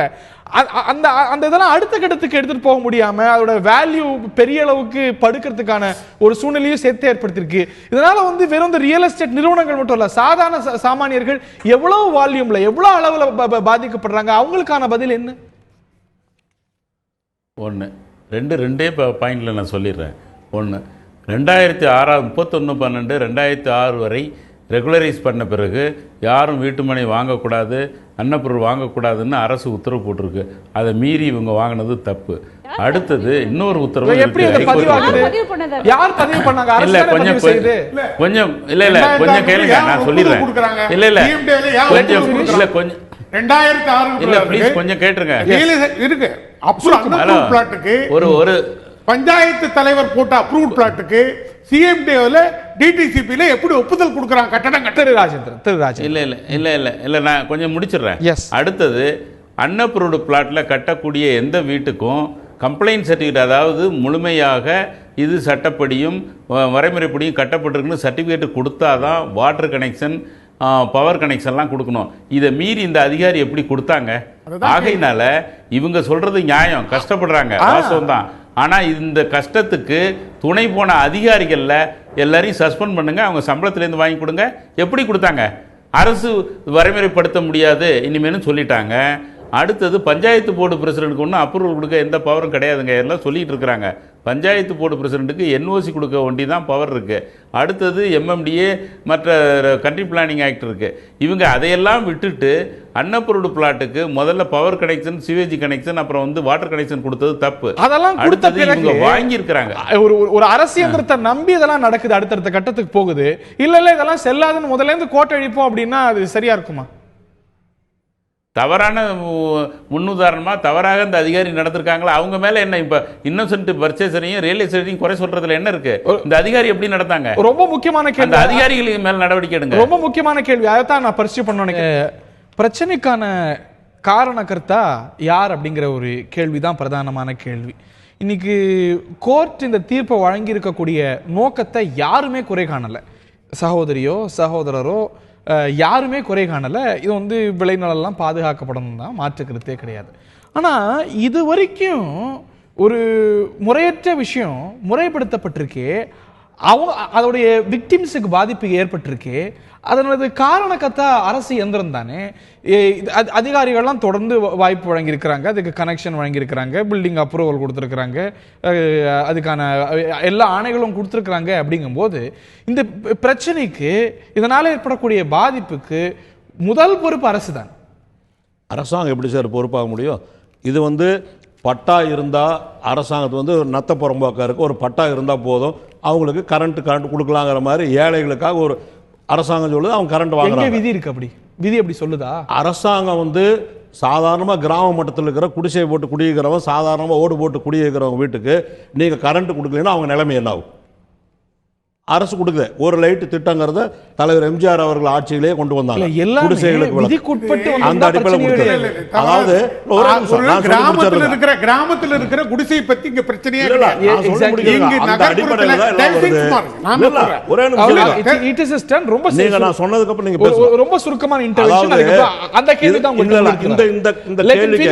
அந்த இதெல்லாம் அடுத்த கட்டத்துக்கு எடுத்துட்டு போக முடியாம அதோட வேல்யூ பெரிய அளவுக்கு படுக்கிறதுக்கான ஒரு சூழ்நிலையும் சேர்த்து ஏற்படுத்திருக்கு. இதனால வந்து வெறும் இந்த ரியல் எஸ்டேட் நிறுவனங்கள் மட்டும் இல்ல, சாதாரண சாமானியர்கள் எவ்வளவு வால்யூம்ல எவ்வளவு அளவுல பாதிக்கப்படுறாங்க, அவங்களுக்கான பதில் என்ன? ரெண்டே பாயிண்டில் நான் சொல்லிடுறேன். 2006 31/12/2006 வரை ரெகுலரைஸ் பண்ண பிறகு யாரும் வீட்டுமனை வாங்கக்கூடாது, அன்னப்பொருள் வாங்கக்கூடாதுன்னு அரசு உத்தரவு போட்டிருக்கு. அதை மீறி இவங்க வாங்கினது தப்பு. அடுத்தது இன்னொரு உத்தரவு கொஞ்சம் கேளுங்க, நான் சொல்லிடுறேன். கொஞ்சம் கேட்டுருங்க. ஒரு பஞ்சாயத்து தலைவர் போட்ட அப்ரூவ்ட் பிளாட்டுக்கு சிஎம்டில டிடிசிபில எப்படி ஒப்புதல் கொடுக்கறாங்க கட்டடம் கட்டது ராஜேந்திரன். இல்ல நான் கொஞ்சம் முடிச்சிடுறேன். அடுத்தது அன்அப்ரூவ்டு பிளாட்ல கட்டக்கூடிய எந்த வீட்டுக்கும் கம்ப்ளைண்ட் சர்டிஃபிகேட், அதாவது முழுமையாக இது சட்டப்படியும் வரைமுறைப்படியும் கட்டப்பட்டிருக்குன்னு சர்டிஃபிகேட் கொடுத்தாதான் வாட்டர் கனெக்ஷன், பவர் கனெக்ஷன்லாம் கொடுக்கணும். இதை மீறி இந்த அதிகாரி எப்படி கொடுத்தாங்க? ஆகையினால இவங்க சொல்றது நியாயம், கஷ்டப்படுறாங்க, வாசம் தான். ஆனால் இந்த கஷ்டத்துக்கு துணை போன அதிகாரிகளில் எல்லாரையும் சஸ்பெண்ட் பண்ணுங்க, அவங்க சம்பளத்திலேருந்து வாங்கி கொடுங்க. எப்படி கொடுத்தாங்க? அரசு வரைமுறைப்படுத்த முடியாது இனிமேலும் சொல்லிட்டாங்க. அடுத்தது பஞ்சாயத்து போர்டு பிரசிடென்ட்க்கு ஒன்றும் அப்ரூவல் கொடுக்க எந்த பவரும் கிடையாதுங்க, எல்லாம் சொல்லிட்டு இருக்கிறாங்க. பஞ்சாயத்து போர்டு பிரசிடென்ட்டுக்கு என்ஓசி கொடுக்க ஒண்டி தான் பவர் இருக்குது. அடுத்தது எம்எம்டிஏ மற்ற கண்ட்ரி பிளானிங் ஆக்ட் இருக்குது. இவங்க அதையெல்லாம் விட்டுட்டு அன்அப்ரூவ்டு பிளாட்டுக்கு முதல்ல பவர் கனெக்ஷன், சிவேஜ் கனெக்ஷன், அப்புறம் வந்து வாட்டர் கனெக்ஷன் கொடுத்தது தப்பு. அதெல்லாம் கொடுத்த பிறகு வாங்கி இருக்கிறாங்க. ஒரு அரசு இயந்திரத்தை நம்பி இதெல்லாம் நடக்குது, அடுத்தடுத்த கட்டத்துக்கு போகுது. இல்ல இதெல்லாம் செல்லாதுன்னு முதல்ல இருந்து கோட்டை அழிப்போம் அப்படின்னா அது சரியா இருக்குமா? தவறான முன்னுதாரணமாக தவறாக இந்த அதிகாரி நடந்திருக்காங்களா? அவங்க மேலே என்ன இப்போ இன்னோசென்ட் பர்ச்சேசரையும் ரியல் எஸ்டேட்டையும் குறை சொல்றதுல என்ன இருக்கு? இந்த அதிகாரி எப்படி நடந்தாங்க? ரொம்ப முக்கியமான கேள்வி. அந்த அதிகாரிகளுக்கு மேல நடவடிக்கை எடுங்க. ரொம்ப முக்கியமான கேள்வி. அதைத்தான் நான் பரிசு பண்ண பிரச்சனைக்கான காரணகர்த்தா யார் அப்படிங்கிற ஒரு கேள்விதான் பிரதானமான கேள்வி. இன்னைக்கு கோர்ட் இந்த தீர்ப்பை வழங்கி இருக்கக்கூடிய நோக்கத்தை யாருமே குறை காணல. சகோதரியோ சகோதரரோ யாருமே குறை காணலை. இது வந்து விளைநிலம் பாதுகாக்கப்படணும் தான், மாற்றுக்கிறதே கிடையாது. ஆனால் இது வரைக்கும் ஒரு முறையற்ற விஷயம் முறைப்படுத்தப்பட்டிருக்கே, அதோடைய விக்டிம்ஸுக்கு பாதிப்பு ஏற்பட்டிருக்கு. அதனது காரணக்கத்தா அரசு இயந்திரம் தானே. அதிகாரிகள்லாம் தொடர்ந்து வாய்ப்பு வழங்கியிருக்கிறாங்க, அதுக்கு கனெக்ஷன் வழங்கியிருக்கிறாங்க, பில்டிங் அப்ரூவல் கொடுத்துருக்குறாங்க, அதுக்கான எல்லா ஆணைகளும் கொடுத்துருக்குறாங்க. அப்படிங்கும்போது இந்த பிரச்சனைக்கு இதனால் ஏற்படக்கூடிய பாதிப்புக்கு முதல் பொறுப்பு அரசு தான். அரசாங்கம் எப்படி சார் பொறுப்பாக முடியும்? இது வந்து பட்டா இருந்தால் அரசாங்கத்து வந்து நத்த புறம்போக்காருக்கு ஒரு பட்டா இருந்தால் போதும், அவங்களுக்கு கரண்ட் கொடுக்கலாங்கிற மாதிரி ஏழைகளுக்காக ஒரு அரசாங்கம் சொல்லுது. அவங்க கரண்ட் வாங்குறாங்க. விதி இருக்கு, அப்படி விதி அப்படி சொல்லுதா? அரசாங்கம் வந்து சாதாரணமாக கிராம மட்டத்தில் இருக்கிற குடிசை போட்டு குடியிருக்கிறவங்க, சாதாரணமாக ஓடு போட்டு குடியிருக்கிறவங்க வீட்டுக்கு நீங்கள் கரண்ட் கொடுக்கலன்னா அவங்க நிலைமை என்ன ஆகும்? அரசு கொடுக்குது. ஒரு லைட் திட்டங்கிறத தலைவர் எம்ஜிஆர் அவர்கள் ஆட்சியிலே கொண்டு வந்தாங்க. அந்த அடிப்படையில் அதாவது கிராமத்தில் இருக்கிற குடிசை பத்தி இங்க பிரச்சனையே நான் சொன்னதுக்கு அப்புறம் நீங்க ரொம்ப சுருக்கமான இன்டர்வென்ஷன். அந்த கேள்வி தான் இந்த கேள்விக்கு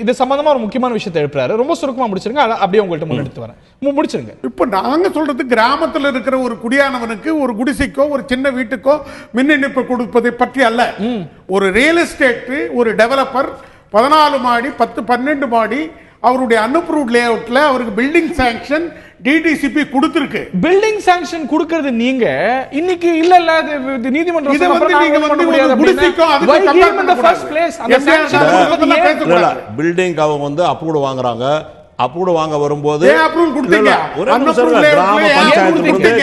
இது சம்பந்தமா ஒரு முக்கியமான விஷயத்தை எழுப்புறாரு. ரொம்ப சுருக்கமா முடிச்சிருங்க, அப்படியே உங்கள்ட்ட முன்னெடுத்து வரேன். முடிச்சிருங்க. இப்ப நாங்க சொல்றது கிராமத்தில் இருக்கிற ஒரு குடியானவனுக்கு ஒரு குடிசைக்கோ ஒரு சின்ன வீட்டுக்கோ மின் இணைப்பு கொடுப்பதை பற்றி அல்ல. ஒரு ரியல் எஸ்டேட் ஒரு டெவலப்பர் 14 மாடி 10-12 மாடி அவருடைய அன்அப்ரூவ்ட் லேஅவுட்ல அவருக்கு பில்டிங் சாங்க்ஷன் டிடிசிபி கொடுத்திருக்கு. பில்டிங் சாங்க்ஷன் கொடுக்கிறது நீங்க இன்னைக்கு இல்ல நீதிமன்றம் இத வந்து நீங்க வந்து குடிசைக்கோ அதுக்கு கம்பேர் பண்ண ஃபர்ஸ்ட் பிளேஸ் அந்த சாங்க்ஷன் கொடுக்கிறதுல பேச கூடாது. பில்டிங் அவங்க வந்து அப்ரூவ் வாங்குறாங்க. அப்ரூவ் வாங்க வரும்போது அப்ரூவல் கொடுத்தீங்க.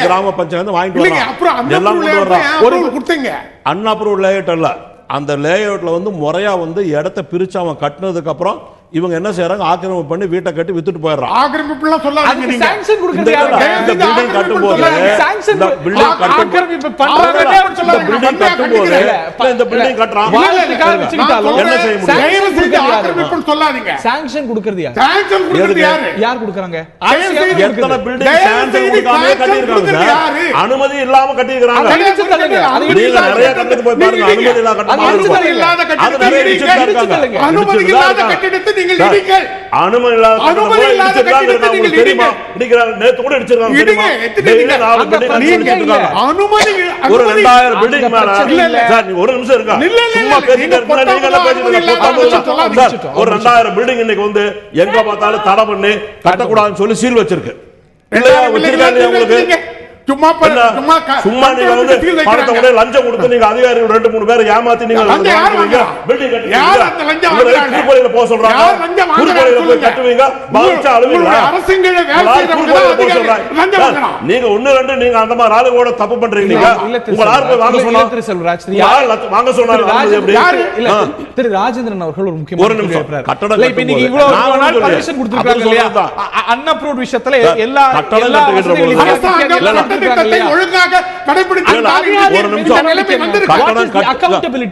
கிராம பஞ்சாயத்து வாங்கிட்டு வராங்க. எல்லாம் கொண்டு வர்றாங்க. அப்ரூவல் கொடுத்தீங்க. அன்அப்ரூவ்ட் லேஅவுட் அல்ல. அந்த லேஅவுட்ல வந்து முறையா வந்து இடத்தை பிரிச்சு அவன் கட்டினதுக்கு அப்புறம் இவங்க என்ன செய்யறாங்க? ஆக்கிரமிப்பு பண்ணி வீட்டை கட்டி வித்துட்டு போயிடுறாங்க. ஆக்கிரமிப்புலாம் சொல்லாதீங்க. நீங்க சாங்க்ஷன் கொடுக்கறது யாரு? இந்த பில்டிங் கட்டும்போது சாங்க்ஷன் ஆக்கிரமிப்பு பண்றாங்க சொல்லாதீங்க. இந்த பில்டிங் கட்டறாங்க. என்ன செய்ய முடியும்? தயவு செஞ்சு ஆக்கிரமிப்பு சொல்லாதீங்க. சாங்க்ஷன் கொடுக்கறது யாரு? சாங்க்ஷன் கொடுக்கறது யாரு? யார் கொடுக்கறாங்க? எத்தனை பில்டிங் சாங்க்ஷன் கொடுக்காம கட்டி இருக்காங்க சார்? அனுமதி இல்லாம கட்டி இருக்காங்க. நீங்க நிறைய கட்டிட்டு போய் பாருங்க. அனுமதி இல்லாத கட்டிடம். அனுமதி இல்லாத கட்டிடத்தை நீங்கள் இடிங்கள். அனுமதி இல்லாத கட்டிடத்தை நீங்கள் இடிங்கள். இடிக்கிறாங்க. நேத்து கூட இடிச்சிருக்காங்க தெரியுமா? டெய்லி 4 பில்டிங் கட்டிட்டாங்க. அனுமதி ஒரு 2000 பில்டிங் மேல சார் ஒரு நிமிஷம் இருக்கா? சும்மா பேசிட்டு இருக்கீங்க. நீங்க என்ன பேசிட்டு ஒரு 2000 பில்டிங் இன்னைக்கு வந்து எங்க பார்த்தாலும் தடை பண்ணி கட்டக்கூடாதுன்னு சொல்லி சீல் வச்சிருக்கு. இல்லையா? வச்சிருக்காங்க உங்களுக்கு. சும்மா நீங்க வந்து பணத்தை கூட லஞ்சம் கொடுத்து நீங்க அதிகாரிகள் 2-3 பேரை ஏமாத்தி நீங்க பில்டிங் கட்டுவீங்க. போக சொல்றாங்க. கட்டுவீங்க. நீங்க 1-2 நீங்க அந்த மாதிரி ஆளுங்களோட தப்பு பண்றீங்க. உங்க ஆளுங்க வாங்க சொன்னாங்க. வாங்க சொன்னாங்க. திரு ராஜேந்திரன் அவர்கள் ஒரு முக்கியமான கட்டடம் அன்அப்ரூவ்ட் விஷயத்துல எல்லா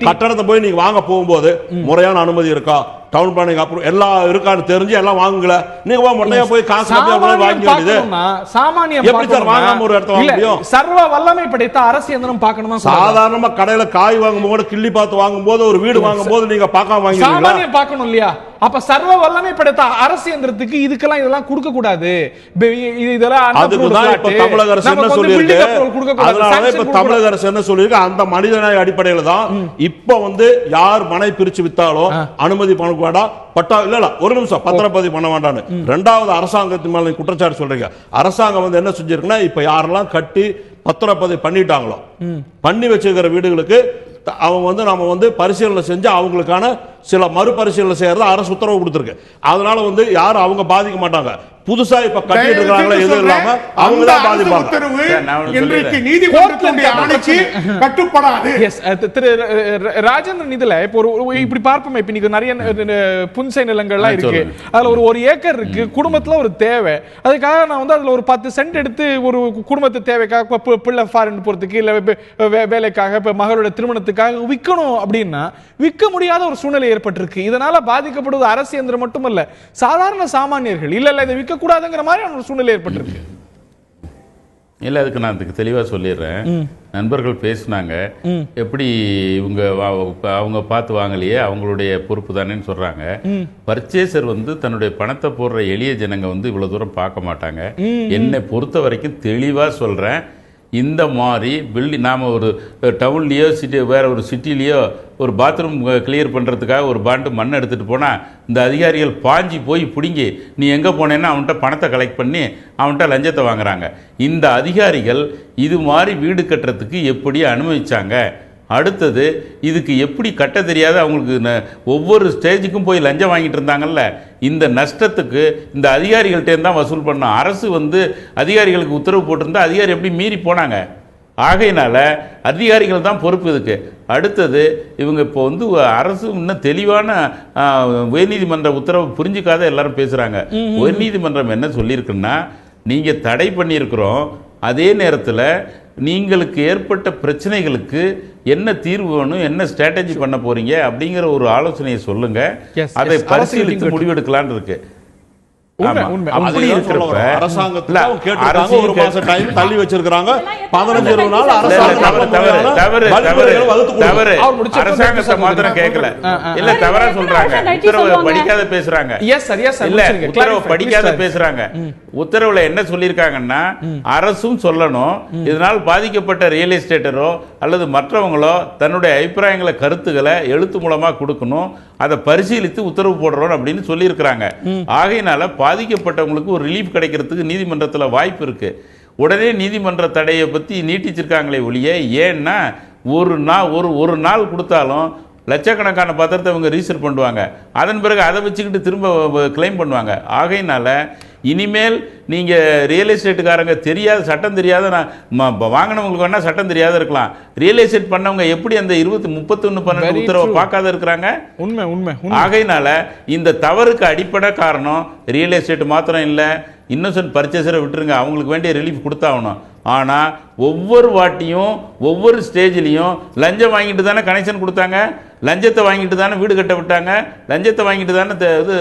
கட்டடத்தை போய் நீங்க வாங்க போகும்போது முறையான அனுமதி இருக்கா? டவுன் பிளானிங் அப்ரூவ் எல்லாம் இருக்கான்னு தெரிஞ்சு எல்லாம் வாங்குங்கள. நீங்க மொட்டையா போய் காசு வாங்கி வேண்டியது. சாமானியம் எப்படி சார் வாங்காம ஒரு இடத்த வாங்க முடியும்? சர்வ வல்லமை படைத்த அரசு இயந்திரம் பார்க்கணுமா? சாதாரணமா கடையில காய் வாங்கும் போது கிள்ளி பார்த்து வாங்கும் போது ஒரு வீடு வாங்கும் போது நீங்க பார்க்காம வாங்கிடுவீங்களா? சாமானியம் பார்க்கணும் இல்லையா? அப்ப சர்வ வல்லமை படைத்த அரசு இயந்திரத்துக்கு இதுக்கெல்லாம் இதெல்லாம் கொடுக்க கூடாது. இதெல்லாம் அதுக்குதான் இப்ப தமிழக அரசு என்ன சொல்லிருக்கு, அதனால இப்ப தமிழக அரசு என்ன சொல்லிருக்கு, அந்த மனிதநேய அடிப்படையில தான் இப்ப யார் மனை பிரிச்சு வித்தாலும் அனுமதி பண்ண வேண்டாம், பட்டா இல்ல ஒரு நிமிஷம் பத்திரப்பதிவு பண்ண வேண்டாம். இரண்டாவது அரசாங்கத்தின் மேல குற்றச்சாட்டு சொல்றீங்க. அரசாங்கம் என்ன செஞ்சிருக்குன்னா, இப்ப யாரெல்லாம் கட்டி பத்திரப்பதிவு பண்ணிட்டாங்களோ பண்ணி வச்சிருக்கிற வீடுகளுக்கு அவங்க நாம பரிசீலனை செஞ்சு அவங்களுக்கான சில மறுபரிசீலனை செய்யறது அரசு உத்தரவு கொடுத்திருக்கு. அதனால யாரும் அவங்க பாதிக்க மாட்டாங்க. புதுசா இப்ப கட்டிட்டு இருக்காங்களா எதுவும் இல்லாம அவங்க தான் பாதிப்பாங்க. இன்றைக்கு நீதிமன்றத்துடைய ஆணைக்கு கட்டுப்படாது. திரு ராஜேந்திரன், இதுல இப்போ ஒரு இப்படி பார்ப்போம். இப்ப நீங்க நிறைய புன்சை நிலங்கள்லாம் இருக்கு, அதுல ஒரு ஏக்கர் இருக்கு, குடும்பத்துல ஒரு தேவை, அதுக்காக நான் அதுல ஒரு 10 சென்ட் எடுத்து ஒரு குடும்பத்து தேவைக்காக பிள்ளை ஃபாரின் போறதுக்கு இல்ல வேலைக்காக இப்ப மகளோட திருமணத்துக்காக விற்கணும் அப்படின்னா விற்க முடியாத ஒரு சூழ்நிலை ஏற்பட்டிருக்கு. இதனால பாதிக்கப்படுவது அரசு இயந்திரம் மட்டுமல்ல, சாதாரண சாமானியர்கள். இல்ல இதை விற்க கூடாதுங்கிற மாதிரி ஒரு சூழ்நிலை ஏற்பட்டிருக்கு. இல்லை, அதுக்கு நான் அதுக்கு தெளிவாக சொல்லிடுறேன். நண்பர்கள் பேசினாங்க, எப்படி அவங்க பார்த்து வாங்கலையே, அவங்களுடைய பொறுப்பு தானேன்னு சொல்றாங்க. பர்ச்சேசர் தன்னுடைய பணத்தை போடுற எளிய ஜனங்க இவ்வளவு தூரம் பார்க்க மாட்டாங்க. என்னை பொறுத்த வரைக்கும் தெளிவாக சொல்றேன், இந்த மாதிரி நாம் ஒரு டவுன்லேயோ வேற ஒரு சிட்டிலேயோ ஒரு பாத்ரூம் கிளியர் பண்ணுறதுக்காக ஒரு பாண்டு மண் எடுத்துகிட்டு போனால் இந்த அதிகாரிகள் பாஞ்சி போய் பிடுங்கி நீ எங்கே போனேன்னா அவன்கிட்ட பணத்தை கலெக்ட் பண்ணி அவன்கிட்ட லஞ்சத்தை வாங்குறாங்க. இந்த அதிகாரிகள் இது மாதிரி வீடு கட்டுறதுக்கு எப்படி அனுமதிச்சாங்க? அடுத்தது இதுக்கு எப்படி கட்ட தெரியாத அவங்களுக்கு ஒவ்வொரு ஸ்டேஜுக்கும் போய் லஞ்சம் வாங்கிட்டு இருந்தாங்கல்ல, இந்த நஷ்டத்துக்கு இந்த அதிகாரிகள்கிட்ட தான் வசூல் பண்ணோம். அரசு அதிகாரிகளுக்கு உத்தரவு போட்டிருந்தா அதிகாரி எப்படி மீறி போனாங்க? ஆகையினால அதிகாரிகள் தான் பொறுப்பு இதுக்கு. அடுத்தது இவங்க இப்போ அரசு இன்னும் தெளிவான உயர்நீதிமன்ற உத்தரவு புரிஞ்சுக்காத எல்லாரும் பேசுகிறாங்க. உயர்நீதிமன்றம் என்ன சொல்லியிருக்குன்னா, நீங்கள் தடை பண்ணியிருக்கிறோம், அதே நேரத்தில் நீங்களுக்கு ஏற்பட்ட பிரச்சனைகளுக்கு என்ன தீர்வு வேணும், என்ன ஸ்ட்ராட்டஜி பண்ண போறீங்க அப்படிங்கிற ஒரு ஆலோசனையை சொல்லுங்க. அதை பரிசீலித்து முடிவெடுக்கலான்னு இருக்கு. அப்படி இருக்கிறப்ப அரசாங்கத்துல ஒரு மாச டைம் தள்ளி வச்சிருக்காங்க. 15 நாள் அரசாங்கத்தை மாத்திரம் கேட்கல, இல்ல தவறா சொல்றாங்க, உத்தரவை படிக்காத பேசுறாங்க. இல்ல உத்தரவை படிக்காத பேசுறாங்க. உத்தரவுல என்ன சொல்லியிருக்காங்கன்னா, அரசும் சொல்லணும், இதனால் பாதிக்கப்பட்ட ரியல் எஸ்டேட்டரோ அல்லது மற்றவங்களோ தன்னுடைய அபிப்பிராயங்களை கருத்துக்களை எழுத்து மூலமா கொடுக்கணும், அதை பரிசீலித்து உத்தரவு போடுறோம் அப்படின்னு சொல்லியிருக்கிறாங்க. ஆகையினால பாதிக்கப்பட்டவங்களுக்கு ஒரு ரிலீஃப் கிடைக்கிறதுக்கு நீதிமன்றத்தில் வாய்ப்பு இருக்கு. உடனே நீதிமன்ற தடையை பற்றி நீட்டிச்சிருக்காங்களே ஒழிய, ஏன்னா ஒரு நாள் கொடுத்தாலும் லட்சக்கணக்கான பத்திரத்தை அவங்க ரிஜிஸ்டர் பண்ணுவாங்க, அதன் பிறகு அதை வச்சுக்கிட்டு திரும்ப கிளைம் பண்ணுவாங்க. ஆகையினால இனிமேல் நீங்கள் ரியல் எஸ்டேட்டுக்காரங்க தெரியாத சட்டம் தெரியாத வாங்கினவங்களுக்கு வேணால் சட்டம் தெரியாத இருக்கலாம், ரியல் எஸ்டேட் பண்ணவங்க எப்படி அந்த 31/12 உத்தரவை பார்க்காத இருக்கிறாங்க? உண்மை உண்மை. ஆகையினால இந்த தவறுக்கு அடிப்படை காரணம் ரியல் எஸ்டேட் மாத்திரம் இல்லை, இன்னோசன்ட் பர்ச்சேசரை விட்டுருங்க, அவங்களுக்கு வேண்டிய ரிலீஃப் கொடுத்தாகணும். ஆனால் ஒவ்வொரு வாட்டியும் ஒவ்வொரு ஸ்டேஜ்லையும் லஞ்சம் வாங்கிட்டு தானே கனெக்ஷன் கொடுத்தாங்க, லஞ்சத்தை வாங்கிட்டு தானே வீடு கட்ட விட்டாங்க, லஞ்சத்தை வாங்கிட்டு தானே இது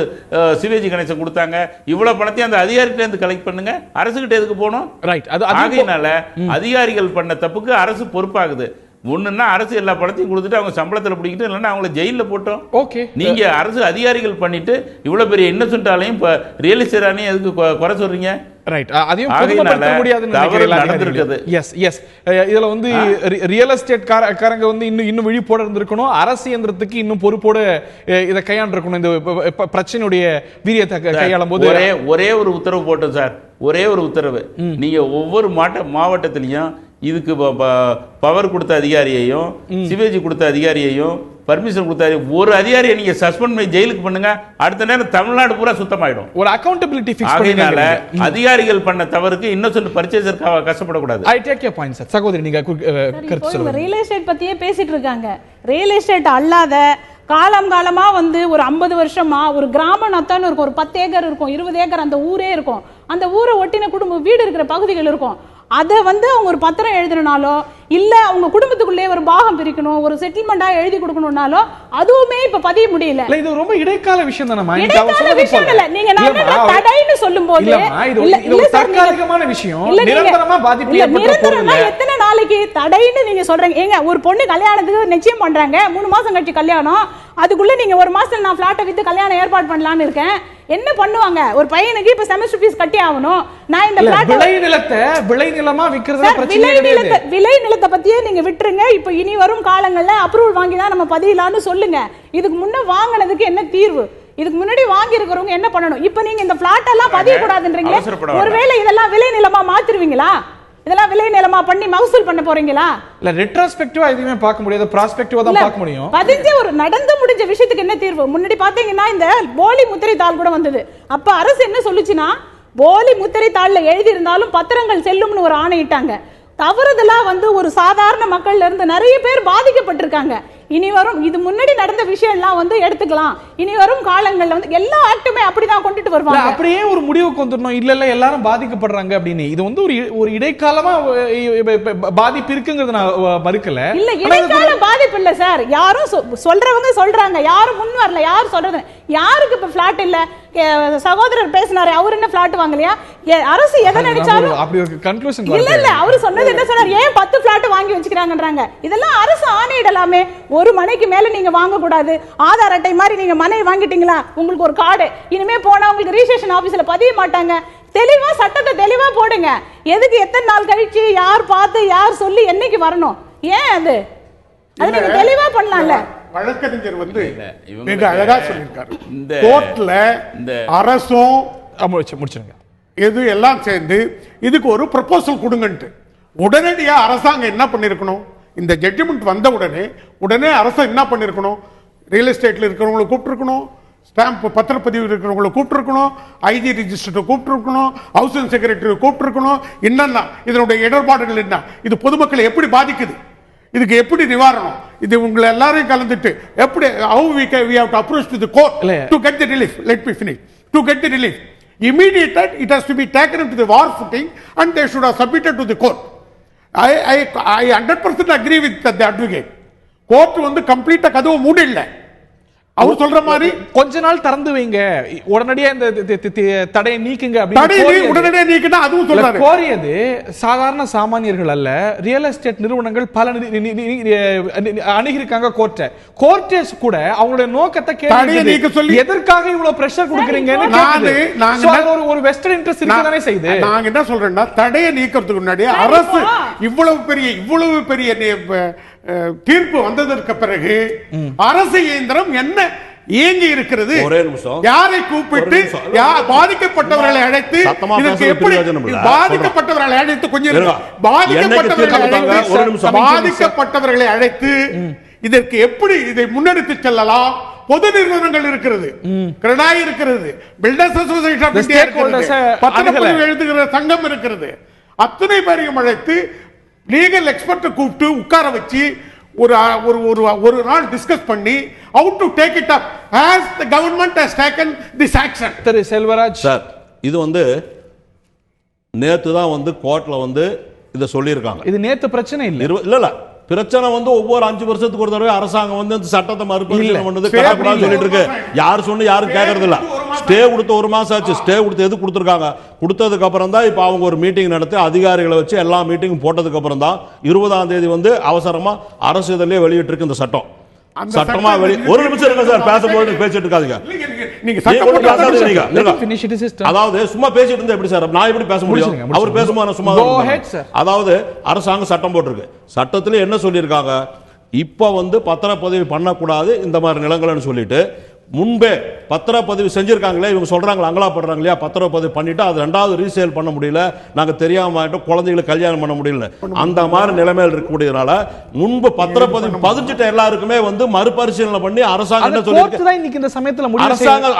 சிவேஜி கனெக்ஷன் கொடுத்தாங்க. இவ்வளோ பணத்தையும் அந்த அதிகாரிகிட்ட கலெக்ட் பண்ணுங்க, அரசுகிட்ட எதுக்கு போகணும்? ரைட். ஆகையினால அதிகாரிகள் பண்ண தப்புக்கு அரசு பொறுப்பாகுது. ஒண்ணுன்னா அரசு எல்லா பணத்தையும் கொடுத்துட்டு அவங்க சம்பளத்தில் பிடிக்கிட்டு, இல்லைன்னா அவங்கள ஜெயிலில் போட்டோம். ஓகே, நீங்க அரசு அதிகாரிகள் பண்ணிட்டு இவ்வளவு பெரிய இன்னசென்ட்டாலையும் இப்போ ரியல் எஸ்டேட்டாலையும் எதுக்கு குறை சொல்றீங்க? ரைட். அதையும் பொதுமைப்படுத்த முடியாதுன்னு நடந்திருக்குது. Yes yes. இதுல ரியல் எஸ்டேட் காரங்க இன்னும் விழிப்போட இருந்திருக்கணும், அரசு இயந்திரத்துக்கு இன்னும் பொறுப்போட இதை கையாண்டிருக்கணும். இந்த பிரச்சனையுடைய வீரியத்தை கையாளும் போது ஒரே ஒரு உத்தரவு போட்டோம் சார், ஒரே ஒரு உத்தரவு. நீங்க ஒவ்வொரு மாவட்டத்திலையும் இதுக்கு பவர் கொடுத்த அதிகாரியையும் சிவேஜி கொடுத்த அதிகாரியையும் பர்மிஷன் கொடுத்த ஒரு அதிகாரியை நீங்க சஸ்பெண்ட் பண்ணி ஜெயிலுக்கு பண்ணுங்க, அடுத்த நேரம் தமிழ்நாடு பூரா சுத்தமாயிடும். ஒரு அக்கௌண்டபிலிட்டி ஃபிக்ஸ் பண்ணினால அதிகாரிகள் பண்ண தவறுக்கு இன்னொரு பர்ச்சேசர் கஷ்டப்படக்கூடாது. I take your point sir. சகோதரி நீங்க கருத்து சொல்லுங்க. ரியல் எஸ்டேட் பத்தியே பேசிட்டு இருக்காங்க. ரியல் எஸ்டேட் அல்லாத காலமா ஒரு 50 வருஷமா ஒரு கிராம நத்தான்னு இருக்கும், ஒரு 10 ஏக்கர் இருக்கும், 20 ஏக்கர் அந்த ஊரே இருக்கும், அந்த ஊரை ஒட்டின குடும்ப வீடு இருக்கிற பகுதிகள் இருக்கும். அதை அவங்க ஒரு பத்திரம் எழுதுனாலோ இல்ல அவங்க குடும்பத்துக்குள்ளே ஒரு பாகம் பிரிக்கணும், ஒரு செட்டில்மெண்டா எழுதி கொடுக்கணும்னாலும் அதுவுமே இப்ப பதிய முடியல. இல்ல இது ரொம்ப இடைக்கால விஷயம் தானே. இடைக்கால விஷயம் இல்ல, நீங்க தடைன்னு சொல்லும்போது இது தற்காலிகமான விஷயம், நிரந்தரமா பாதிப்பு நிரந்தரமா எத்தனை நாளைக்கு தடைன்னு நீங்க சொல்றீங்க? ஏங்க ஒரு பொண்ணு கல்யாணத்துக்கு நிச்சயம் பண்றாங்க, 3 மாசம் கழிச்சு கல்யாணம், அதுக்குள்ள நீங்க ஒரு மாசத்துல நான் பிளாட்டை வித்து கல்யாணம் ஏற்பாடு பண்ணலாம்னு இருக்கேன். என்ன பண்ணுவாங்க? ஒரு பையனுக்கு இப்ப செமஸ்டர் ஃபீஸ் கட்டி ஆகணும். நான் இந்த விளை நிலத்தை விளை நிலமா விக்கிறதுல பிரச்சனை கிடையாது. விளை நிலத்தை பத்தியே நீங்க விட்டுருங்க. இப்ப இனி வரும் காலங்கள்ல அப்ரூவல் வாங்கி தான் நம்ம பதியலாம்னு சொல்லுங்க. இதுக்கு முன்ன வாங்குனதுக்கு என்ன தீர்வு? இதுக்கு முன்னாடி வாங்கி இருக்கிறவங்க என்ன பண்ணணும்? இப்ப நீங்க இந்த பிளாட் எல்லாம் பதிய கூடாதுன்றீங்க. ஒருவேளை இதெல்லாம் விளை நிலமா மாத்திருவீங்களா? இதெல்லாம் விலை நிலமா பண்ணி மகசூல் பண்ண போறீங்களா? இல்ல ரெட்ரோஸ்பெக்டிவா எதுவுமே பார்க்க முடியாது, ப்ராஸ்பெக்டிவா தான் பார்க்க முடியும். பதிஞ்ச ஒரு நடந்து முடிஞ்ச விஷயத்துக்கு என்ன தீர்வு? முன்னாடி பாத்தீங்கன்னா இந்த போலி முத்திரை தாள் கூட வந்தது. அப்ப அரசு என்ன சொல்லுச்சுன்னா, போலி முத்திரை தாள்ல எழுதி இருந்தாலும் பத்திரங்கள் செல்லும்னு ஒரு ஆணையிட்டாங்க. தவறுதலா ஒரு சாதாரண மக்கள்ல இருந்து நிறைய பேர் பாதிக்கப்பட்டிருக்காங்க. இனி வரும் இது முன்னாடி நடந்த விஷயம் எல்லாம் எடுத்துக்கலாம். இனி வரும் காலங்கள்ல எல்லா ஆக்டுமே அப்படிதான் கொண்டுட்டு வருவாங்க. அப்படியே ஒரு முடிவுக்கு வந்துடணும். இல்ல எல்லாரும் பாதிக்கப்படுறாங்க அப்படின்னு. இது ஒரு இடைக்காலமா பாதிப்பு இருக்குங்கிறது நான் மறுக்கல. இல்ல இடைக்கால பாதிப்பு இல்ல சார். யாரும் சொல்றவங்க சொல்றாங்க, யாரும் முன் வரல. யாரும் சொல்றது யாருக்கு இப்ப பிளாட் இல்ல? சகோதரர் பேசினாரு, அவர் என்ன பிளாட் வாங்கலையா? அரசு எதை நினைச்சாலும் அப்படி ஒரு கன்க்ளூஷன் இல்ல. அவரு சொன்னது என்ன சொன்னார்? ஏன் 10 பிளாட் வாங்கி வச்சுக்கிறாங்கன்றாங்க. இதெல்லாம் அரசு ஆணையிடலாமே. ஒரு மனைக்கு மேல நீங்க வாங்க கூடாது. ஆதார் அட்டை மாதிரி நீங்க மனை வாங்கிட்டீங்களா, உங்களுக்கு ஒரு கார்டு, இனிமே போனா உங்களுக்கு ரிஜிஸ்ட்ரேஷன் ஆபீஸ்ல பதிய மாட்டாங்க. தெளிவா சட்டத்தை தெளிவா போடுங்க. எதுக்கு எத்தனை நாள் கழிச்சு யார் பார்த்து யார் சொல்லி என்னைக்கு வரணும்? ஏன் அது நீங்க தெளிவா பண்ணலாம்ல. வழக்கறிஞர் மிக அழகா சொல்லியிருக்காரு. கோர்ட்ல அரசும் முடிச்சுங்க எது எல்லாம் சேர்ந்து இதுக்கு ஒரு ப்ரொபோசல் கொடுங்கன்ட்டு உடனடியா அரசாங்கம் என்ன பண்ணிருக்கணும்? இந்த ஜட்ஜ்மெண்ட் வந்த உடனே அரசு என்ன பண்ணிருக்கணும்? ரியல் எஸ்டேட்ல இருக்கிறவங்களை கூப்பிட்டுருக்கணும், ஸ்டாம்ப் பத்திரப்பதிவு இருக்கிறவங்களை கூப்பிட்டுருக்கணும், ஐஜி ரிஜிஸ்டரை கூப்பிட்டுருக்கணும், ஹவுசிங் செக்ரட்டரி கூப்பிட்டுருக்கணும். என்னன்னா இதனுடைய இடர்பாடுகள் என்ன, இது பொதுமக்களை எப்படி பாதிக்குது, இதுக்கு எப்படி நிவாரணம், இது உங்களை எல்லாரையும் கலந்துட்டு எப்படி how we have to approach to the court to get the relief. Let me finish. To get the relief, immediately it has to be taken into the war footing and they should have submitted to the court. I 100% agree with the advocate. Court கம்ப்ளீட்டா கதவு மூடல. அவர் சொல்ற மாதிரி கொஞ்ச நாள் திறந்து வைங்க, உடனடியா இந்த தடையை நீக்குங்க அப்படின்னு உடனடியா நீக்கினா அதுவும் சொல்றாரு. கோரியது சாதாரண சாமானியர்கள் அல்ல, ரியல் எஸ்டேட் நிறுவனங்கள் பல அணுகிருக்காங்க கோர்ட்டே கூட அவங்களுடைய நோக்கத்தை கேட்டு எதற்காக இவ்வளவு பிரஷர் கொடுக்குறீங்கன்னு ஒரு வெஸ்டர்ன் இன்ட்ரெஸ்ட் இருக்கதானே செய்யுது. நாங்க என்ன சொல்றோம்னா தடையை நீக்கிறதுக்கு முன்னாடி அரசு இவ்வளவு பெரிய தீர்ப்பு வந்ததற்கு பிறகு அரசு இயந்திரம் என்ன இயங்கி இருக்கிறது, யாரை கூப்பிட்டு பாதிக்கப்பட்டவர்களை அழைத்து இதற்கு எப்படி பாதிக்கப்பட்டவர்களை அழைத்து பாதிக்கப்பட்டவர்களை அழைத்து இதற்கு எப்படி இதை முன்னெடுத்து செல்லலாம்? பொது நிறுவனங்கள் இருக்கிறது, கிரடாய் இருக்கிறது, பில்டர்ஸ் அசோசியேஷன் ஆஃப் இந்தியா இருக்கிறது, பத்திரப்பதிவு எழுதுகிற சங்கம் இருக்கிறது. அத்தனை பேரையும் அழைத்து லீகல் எக்ஸ்பர்ட் கூப்பிட்டு உட்கார வச்சு ஒரு நாள் டிஸ்கஸ் பண்ணி how to take it up as the government has taken this action. Thiru Selvaraj sir, இது நேத்து தான் கோர்ட்ல இத சொல்லியிருக்காங்க. இது நேத்து பிரச்சனை இல்ல இல்ல பிரச்சனை ஒவ்வொரு 5 வருஷத்துக்கு ஒரு தடவை அரசாங்கம் இந்த சட்டத்தை மறுபரிசீலனை பண்ணது கடற்கூடாது சொல்லிட்டு இருக்கு. யார் சொன்னு யாரும் கேட்கறது இல்ல. ஸ்டே கொடுத்து 1 மாசம் ஆச்சு. ஸ்டே கொடுத்து எது கொடுத்துருக்காங்க? கொடுத்ததுக்கு அப்புறம் தான் இப்ப அவங்க ஒரு மீட்டிங் நடத்தி அதிகாரிகளை வச்சு எல்லா மீட்டிங் போட்டதுக்கு அப்புறம் தான் 20ஆம் தேதி அவசரமா அரசு இதழிலே வெளியிட்டு இருக்கு இந்த சட்டம். சட்டமா ஒரு நிமிஷம் இருங்க சார், பேசும்போது பேசிட்டு இருக்காதீங்க. அதாவது சும்மா பேசிட்டு இருந்தா எப்படி சார் நான் எப்படி பேச முடியும்? அவர் பேசும்போது சும்மா. அதாவது அரசாங்கம் சட்டம் போட்டிருக்கு. சட்டத்துல என்ன சொல்லியிருக்காங்க? இப்ப பத்திரப்பதிவு பண்ணக்கூடாது இந்த மாதிரி நிலங்கள்னு சொல்லிட்டு முன்பே பத்திரப்பதிவு செஞ்சிருக்காங்களே, இவங்க சொல்றாங்க அங்கலாப்படுறாங்க இல்லையா, பத்திரப்பதிவு பண்ணிட்டு அது 2வது ரீசேல் பண்ண முடியல, நாங்க தெரியாம குழந்தைகளுக்கு கல்யாணம் பண்ண முடியல, அந்த மாதிரி நிலைமையில் இருக்கக்கூடியதுனால முன்பு பத்திரப்பதிவு பதிஞ்சிட்ட எல்லாருக்குமே மறுபரிசீலனை பண்ணி அரசாங்கம் என்ன சொல்லிருக்கு, இந்த சமயத்துல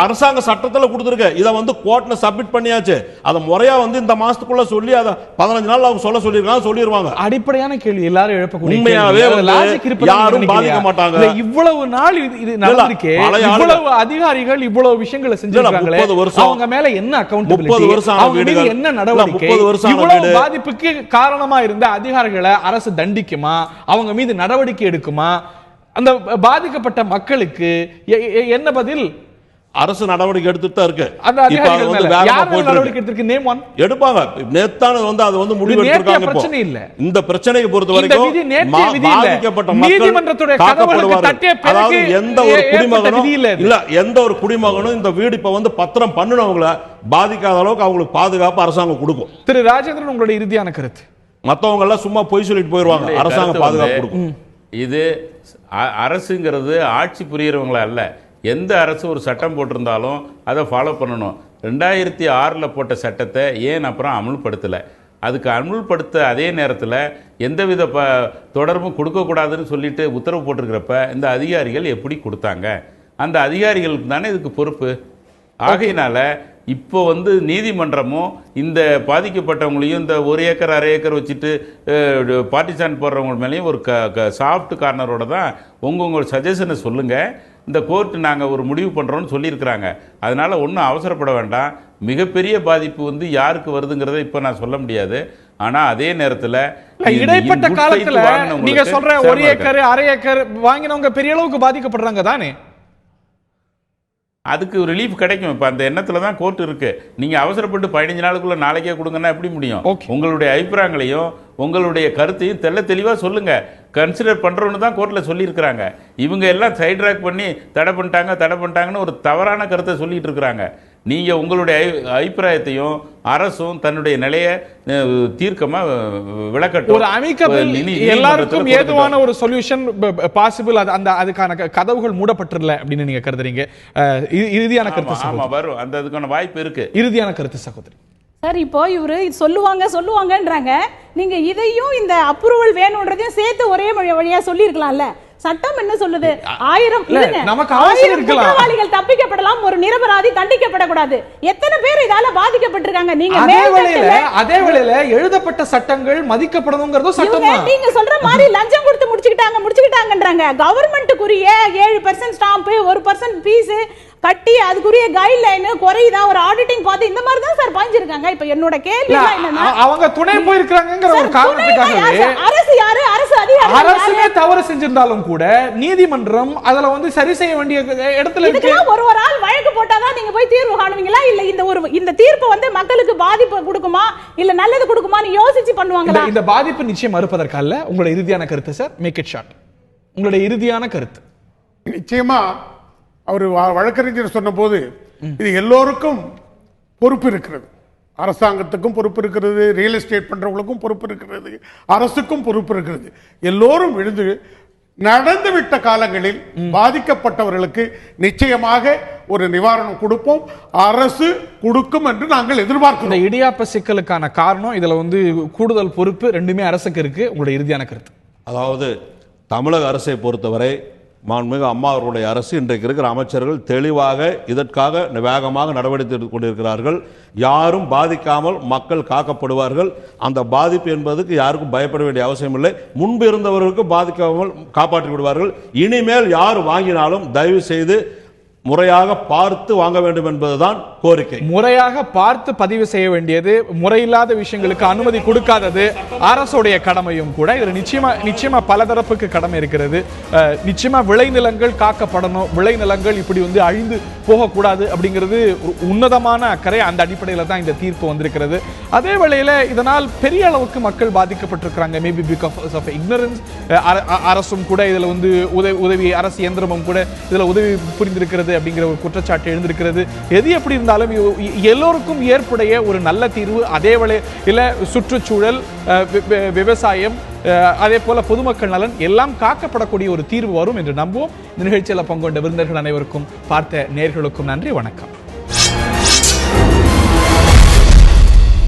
அரசாங்க சட்டத்துல கொடுத்துருக்கு. இதை கோர்ட்ல சப்மிட் பண்ணியாச்சு. அதை முறையா இந்த மாசத்துக்குள்ள சொல்லி அதை 15 நாள் அவங்க சொல்லிருக்காங்க, சொல்லிடுவாங்க. அடிப்படையான கேள்வி எல்லாரும் எழுப்பக்கூடிய உண்மையாவே யாரும் பாதிக்க மாட்டாங்க. இவ்வளவு நாள் இது நடந்திருக்கே, இவ்வளவு அதிகாரிகள் இவ்வளவு விஷயங்களை செஞ்சிருக்காங்களே, 30 வருஷம் அவங்க மேல என்ன அக்கவுண்டபிலிட்டி, 30 வருஷம் ஆன அவங்க மீது வீடுகள், என்ன நடவடிக்கை, 30 வருஷம் ஆன இவ்வளவு வீடு. பாதிப்புக்கு காரணமா இருந்த அதிகாரிகளை அரசு தண்டிக்குமா, அவங்க மீது நடவடிக்கை எடுக்குமா, அந்த பாதிக்கப்பட்ட மக்களுக்கு என்ன பதில்? அரசு நடவடிக்கை எடுத்துட்டு தான் இருக்கு. அந்த இப்ப அது அதிகாரிகள் வந்து மேல வேகமா யார் போயிட்டு நடவடிக்கை இருக்கு. எடுத்திருக்கு? நேம் ஒன் எடுப்பாங்க. நேத்தான வந்து அது வந்து முடிவு இது நேற்றைய எடுத்திருக்காங்க. பிரச்சனை இல்ல. இந்த பிரச்சனையை பொறுத்த இந்த வரைக்கும் விதி நேற்றைய விதி இல்ல. பாதிக்கப்பட்ட மக்கள் நீதிமன்றத்துடைய கதவுகளுக்கு தட்டிய பிறகு அதாவது எந்த ஒரு ஏற்பட்ட குடிமகனும் விதி இல்ல இது. இல்ல எந்த ஒரு குடிமகனும் இந்த வீடு இப்ப வந்து பத்திரம் பண்ணினவங்கள பாதிக்காத அளவுக்கு அவங்களுக்கு பாதுகாப்பு அரசாங்கம் கொடுக்கும். திரு ராஜேந்திரன், உங்களுடைய இறுதியான கருத்து? மத்தவங்க எல்லாம் சும்மா பொய் சொல்லிட்டு போயிருவாங்க, அரசாங்கம் பாதுகாப்பு கொடுக்கும். இது அரசுங்கிறது ஆட்சி புரியறவங்கள அல்ல. எந்த அரசு ஒரு சட்டம் போட்டிருந்தாலும் அதை ஃபாலோ பண்ணணும். 2006 போட்ட சட்டத்தை ஏன் அப்புறம் அமுல்படுத்தலை? அதுக்கு அமுல்படுத்த அதே நேரத்தில் எந்தவித தொடர்பும் கொடுக்கக்கூடாதுன்னு சொல்லிட்டு உத்தரவு போட்டிருக்கிறப்ப இந்த அதிகாரிகள் எப்படி கொடுத்தாங்க? அந்த அதிகாரிகளுக்கு தானே இதுக்கு பொறுப்பு. ஆகையினால இப்போ வந்து நீதிமன்றமும் இந்த பாதிக்கப்பட்டவங்களையும் இந்த 1 ஏக்கர் 1/2 ஏக்கர் வச்சுட்டு பார்ட்டிசான் போடுறவங்க மேலேயும் ஒரு சாஃப்ட் கார்னரோட தான் உங்கள் சஜஷனை சொல்லுங்கள், இந்த கோர்ட் நாங்கள் ஒரு முடிவு பண்ணுறோன்னு சொல்லியிருக்கிறாங்க. அதனால் ஒன்றும் அவசரப்பட வேண்டாம். மிகப்பெரிய பாதிப்பு வந்து யாருக்கு வருதுங்கிறத இப்போ நான் சொல்ல முடியாது. ஆனால் அதே நேரத்தில் இடைப்பட்ட காலத்தில் நீங்கள் சொல்கிற 1 ஏக்கர் 1/2 ஏக்கர் வாங்கினவங்க பெரிய அளவுக்கு பாதிக்கப்படுறாங்க தானே? அதுக்கு ரிலீஃப் கிடைக்கும். இப்போ அந்த எண்ணத்தில் தான் கோர்ட் இருக்கு. நீங்கள் அவசரப்பட்டு 15 நாளுக்குள்ள நாளைக்கே கொடுங்கன்னா எப்படி முடியும்? உங்களுடைய அபிப்பிராயங்களையும் உங்களுடைய கருத்தையும் தெளிவாக சொல்லுங்க. கன்சிடர் பண்ணுறோன்னு தான் கோர்ட்டில் சொல்லியிருக்கிறாங்க. இவங்க எல்லாம் சைட் ட்ராக் பண்ணி தடை பண்ணிட்டாங்கன்னு ஒரு தவறான கருத்தை சொல்லிட்டு இருக்கிறாங்க. நீங்கள் உங்களுடைய அபிப்பிராயத்தையும் அரசும் தன்னுடைய நிலையை தீர்க்கமாக விளக்கட்டும். ஒரு அமிக்கபிள் எல்லாருக்கும் ஏதுவான ஒரு சொல்யூஷன் பாசிபிள், அதுக்கான கதவுகள் மூடப்பட்டிரல அப்படின்னு நீங்க கருதுறீங்க? இறுதியான கருத்து? ஆமா, வரும். அந்த அதுக்கான வாய்ப்பு இருக்கு. இறுதியான கருத்து சகோதரி. சார், இப்போ இவரு சொல்லுவாங்கன்றாங்க. நீங்க இதையும் இந்த அப்ரூவல் வேணும்ன்றதையும் சேர்த்து ஒரே வழியா சொல்லியிருக்கலாம்ல. சட்டம் என்ன சொல்லுது? 1000 குற்றவாளிகள் தப்பிக்கப்படலாம், ஒரு நிரபராதி தண்டிக்கப்படக்கூடாது. எத்தனை பேர் இதால பாதிக்கப்பட்டிருக்காங்க? நீங்க அதே வேளையில எழுதப்பட்ட சட்டங்கள் மதிக்கப்படணும்ங்கறதும் சட்டம் தான். நீங்க சொல்ற மாதிரி லஞ்சம் கொடுத்து முடிச்சுக்கிட்டாங்கன்றாங்க. கவர்மெண்ட்டுக்குரிய 7% ஸ்டாம்ப், 1% ஃபீஸ் கட்டி அதுக்குரிய கைட்லைன் குறையுதா, ஒரு ஆடிட்டிங் பார்த்து இந்த மாதிரி தான் சார் பாஞ்சிருக்காங்க. இப்ப என்னோட கேள்வி என்னன்னா, அவங்க துணை போயிருக்காங்கங்கற ஒரு காரணத்துக்காகவே அரசு யாரு? அரசு அதிகாரி அரசுமே தவறு செஞ்சிருந்தாலும் கூட நீதிமன்றம் அதுல வந்து சரி செய்ய வேண்டிய இடத்துல இருக்கு. ஒரு ஆள் வழக்கு போட்டாதான் நீங்க போய் தீர்வு காணுவீங்களா? இல்ல இந்த தீர்ப்பு வந்து மக்களுக்கு பாதிப்பு கொடுக்குமா இல்ல நல்லது கொடுக்குமான்னு யோசிச்சு பண்ணுவாங்களா? இந்த பாதிப்பு நிச்சயம் மறுப்பதற்கல்ல. உங்களோட இறுதியான கருத்து சார், மேக் இட் ஷார்ட். உங்களுடைய இறுதியான கருத்து? நிச்சயமா அவர் வழக்கறிஞர் சொன்ன போது இது எல்லோருக்கும் பொறுப்பு இருக்கிறது. அரசாங்கத்துக்கும் பொறுப்பு இருக்கிறது, ரியல் எஸ்டேட் பண்றவங்களுக்கும் பொறுப்பு இருக்கிறது, அரசுக்கும் பொறுப்பு இருக்கிறது. எல்லோரும் விழுந்து நடந்துவிட்ட காலங்களில் பாதிக்கப்பட்டவர்களுக்கு நிச்சயமாக ஒரு நிவாரணம் கொடுப்போம், அரசு கொடுக்கும் என்று நாங்கள் எதிர்பார்க்கிறோம். இந்த இடியாப்ப சிக்கலுக்கான காரணம் இதுல வந்து கூடுதல் பொறுப்பு ரெண்டுமே அரசுக்கு இருக்கு. உங்களுடைய இறுதியான கருத்து? அதாவது தமிழக அரசை பொறுத்தவரை மாண்புமிகு அம்மா அவர்களுடைய அரசு, இன்றைக்கு இருக்கிற அமைச்சர்கள் தெளிவாக இதற்காக வேகமாக நடவடிக்கை எடுத்துக் கொண்டிருக்கிறார்கள். யாரும் பாதிக்காமல் மக்கள் காக்கப்படுவார்கள். அந்த பாதிப்பு என்பதுக்கு யாருக்கும் பயப்பட வேண்டிய அவசியம் இல்லை. முன்பு இருந்தவர்களுக்கு பாதிக்காமல் காப்பாற்றி விடுவார்கள். இனிமேல் யார் வாங்கினாலும் தயவு செய்து முறையாக பார்த்து வாங்க வேண்டும் என்பதுதான் கோரிக்கை. முறையாக பார்த்து பதிவு செய்ய வேண்டியது, முறையில்லாத விஷயங்களுக்கு அனுமதி கொடுக்காதது அரசுடைய கடமையும் கூட. இதில் நிச்சயமா பலதரப்புக்கு கடமை இருக்கிறது. நிச்சயமா விளைநிலங்கள் காக்கப்படணும், விளைநிலங்கள் இப்படி வந்து அழிந்து போகக்கூடாது அப்படிங்கிறது உன்னதமான அக்கறை. அந்த அடிப்படையில் தான் இந்த தீர்ப்பு வந்திருக்கிறது. அதே வேளையில் இதனால் பெரிய அளவுக்கு மக்கள் பாதிக்கப்பட்டிருக்கிறாங்க. Maybe because of ignorance. அரசும் கூட இதில் வந்து உதவி அரசு இயந்திரமும் கூட இதில் உதவி புரிந்திருக்கிறது அப்படிங்கிற ஒரு குற்றச்சாட்டு எழுந்திருக்கிறது. எது எப்படி இருந்தாலும் எல்லோருக்கும் ஏற்புடைய ஒரு நல்ல தீர்வு, அதே வேளையில் சுற்றுச்சூழல், விவசாயம், அதே போல பொதுமக்கள் நலன் எல்லாம் காக்கப்படக்கூடிய ஒரு தீர்வு வரும் என்று நம்புவோம். இந்த நிகழ்ச்சியில் பங்கொண்ட விருந்தினர்கள் அனைவருக்கும், பார்த்த நேயர்களுக்கும் நன்றி. வணக்கம்.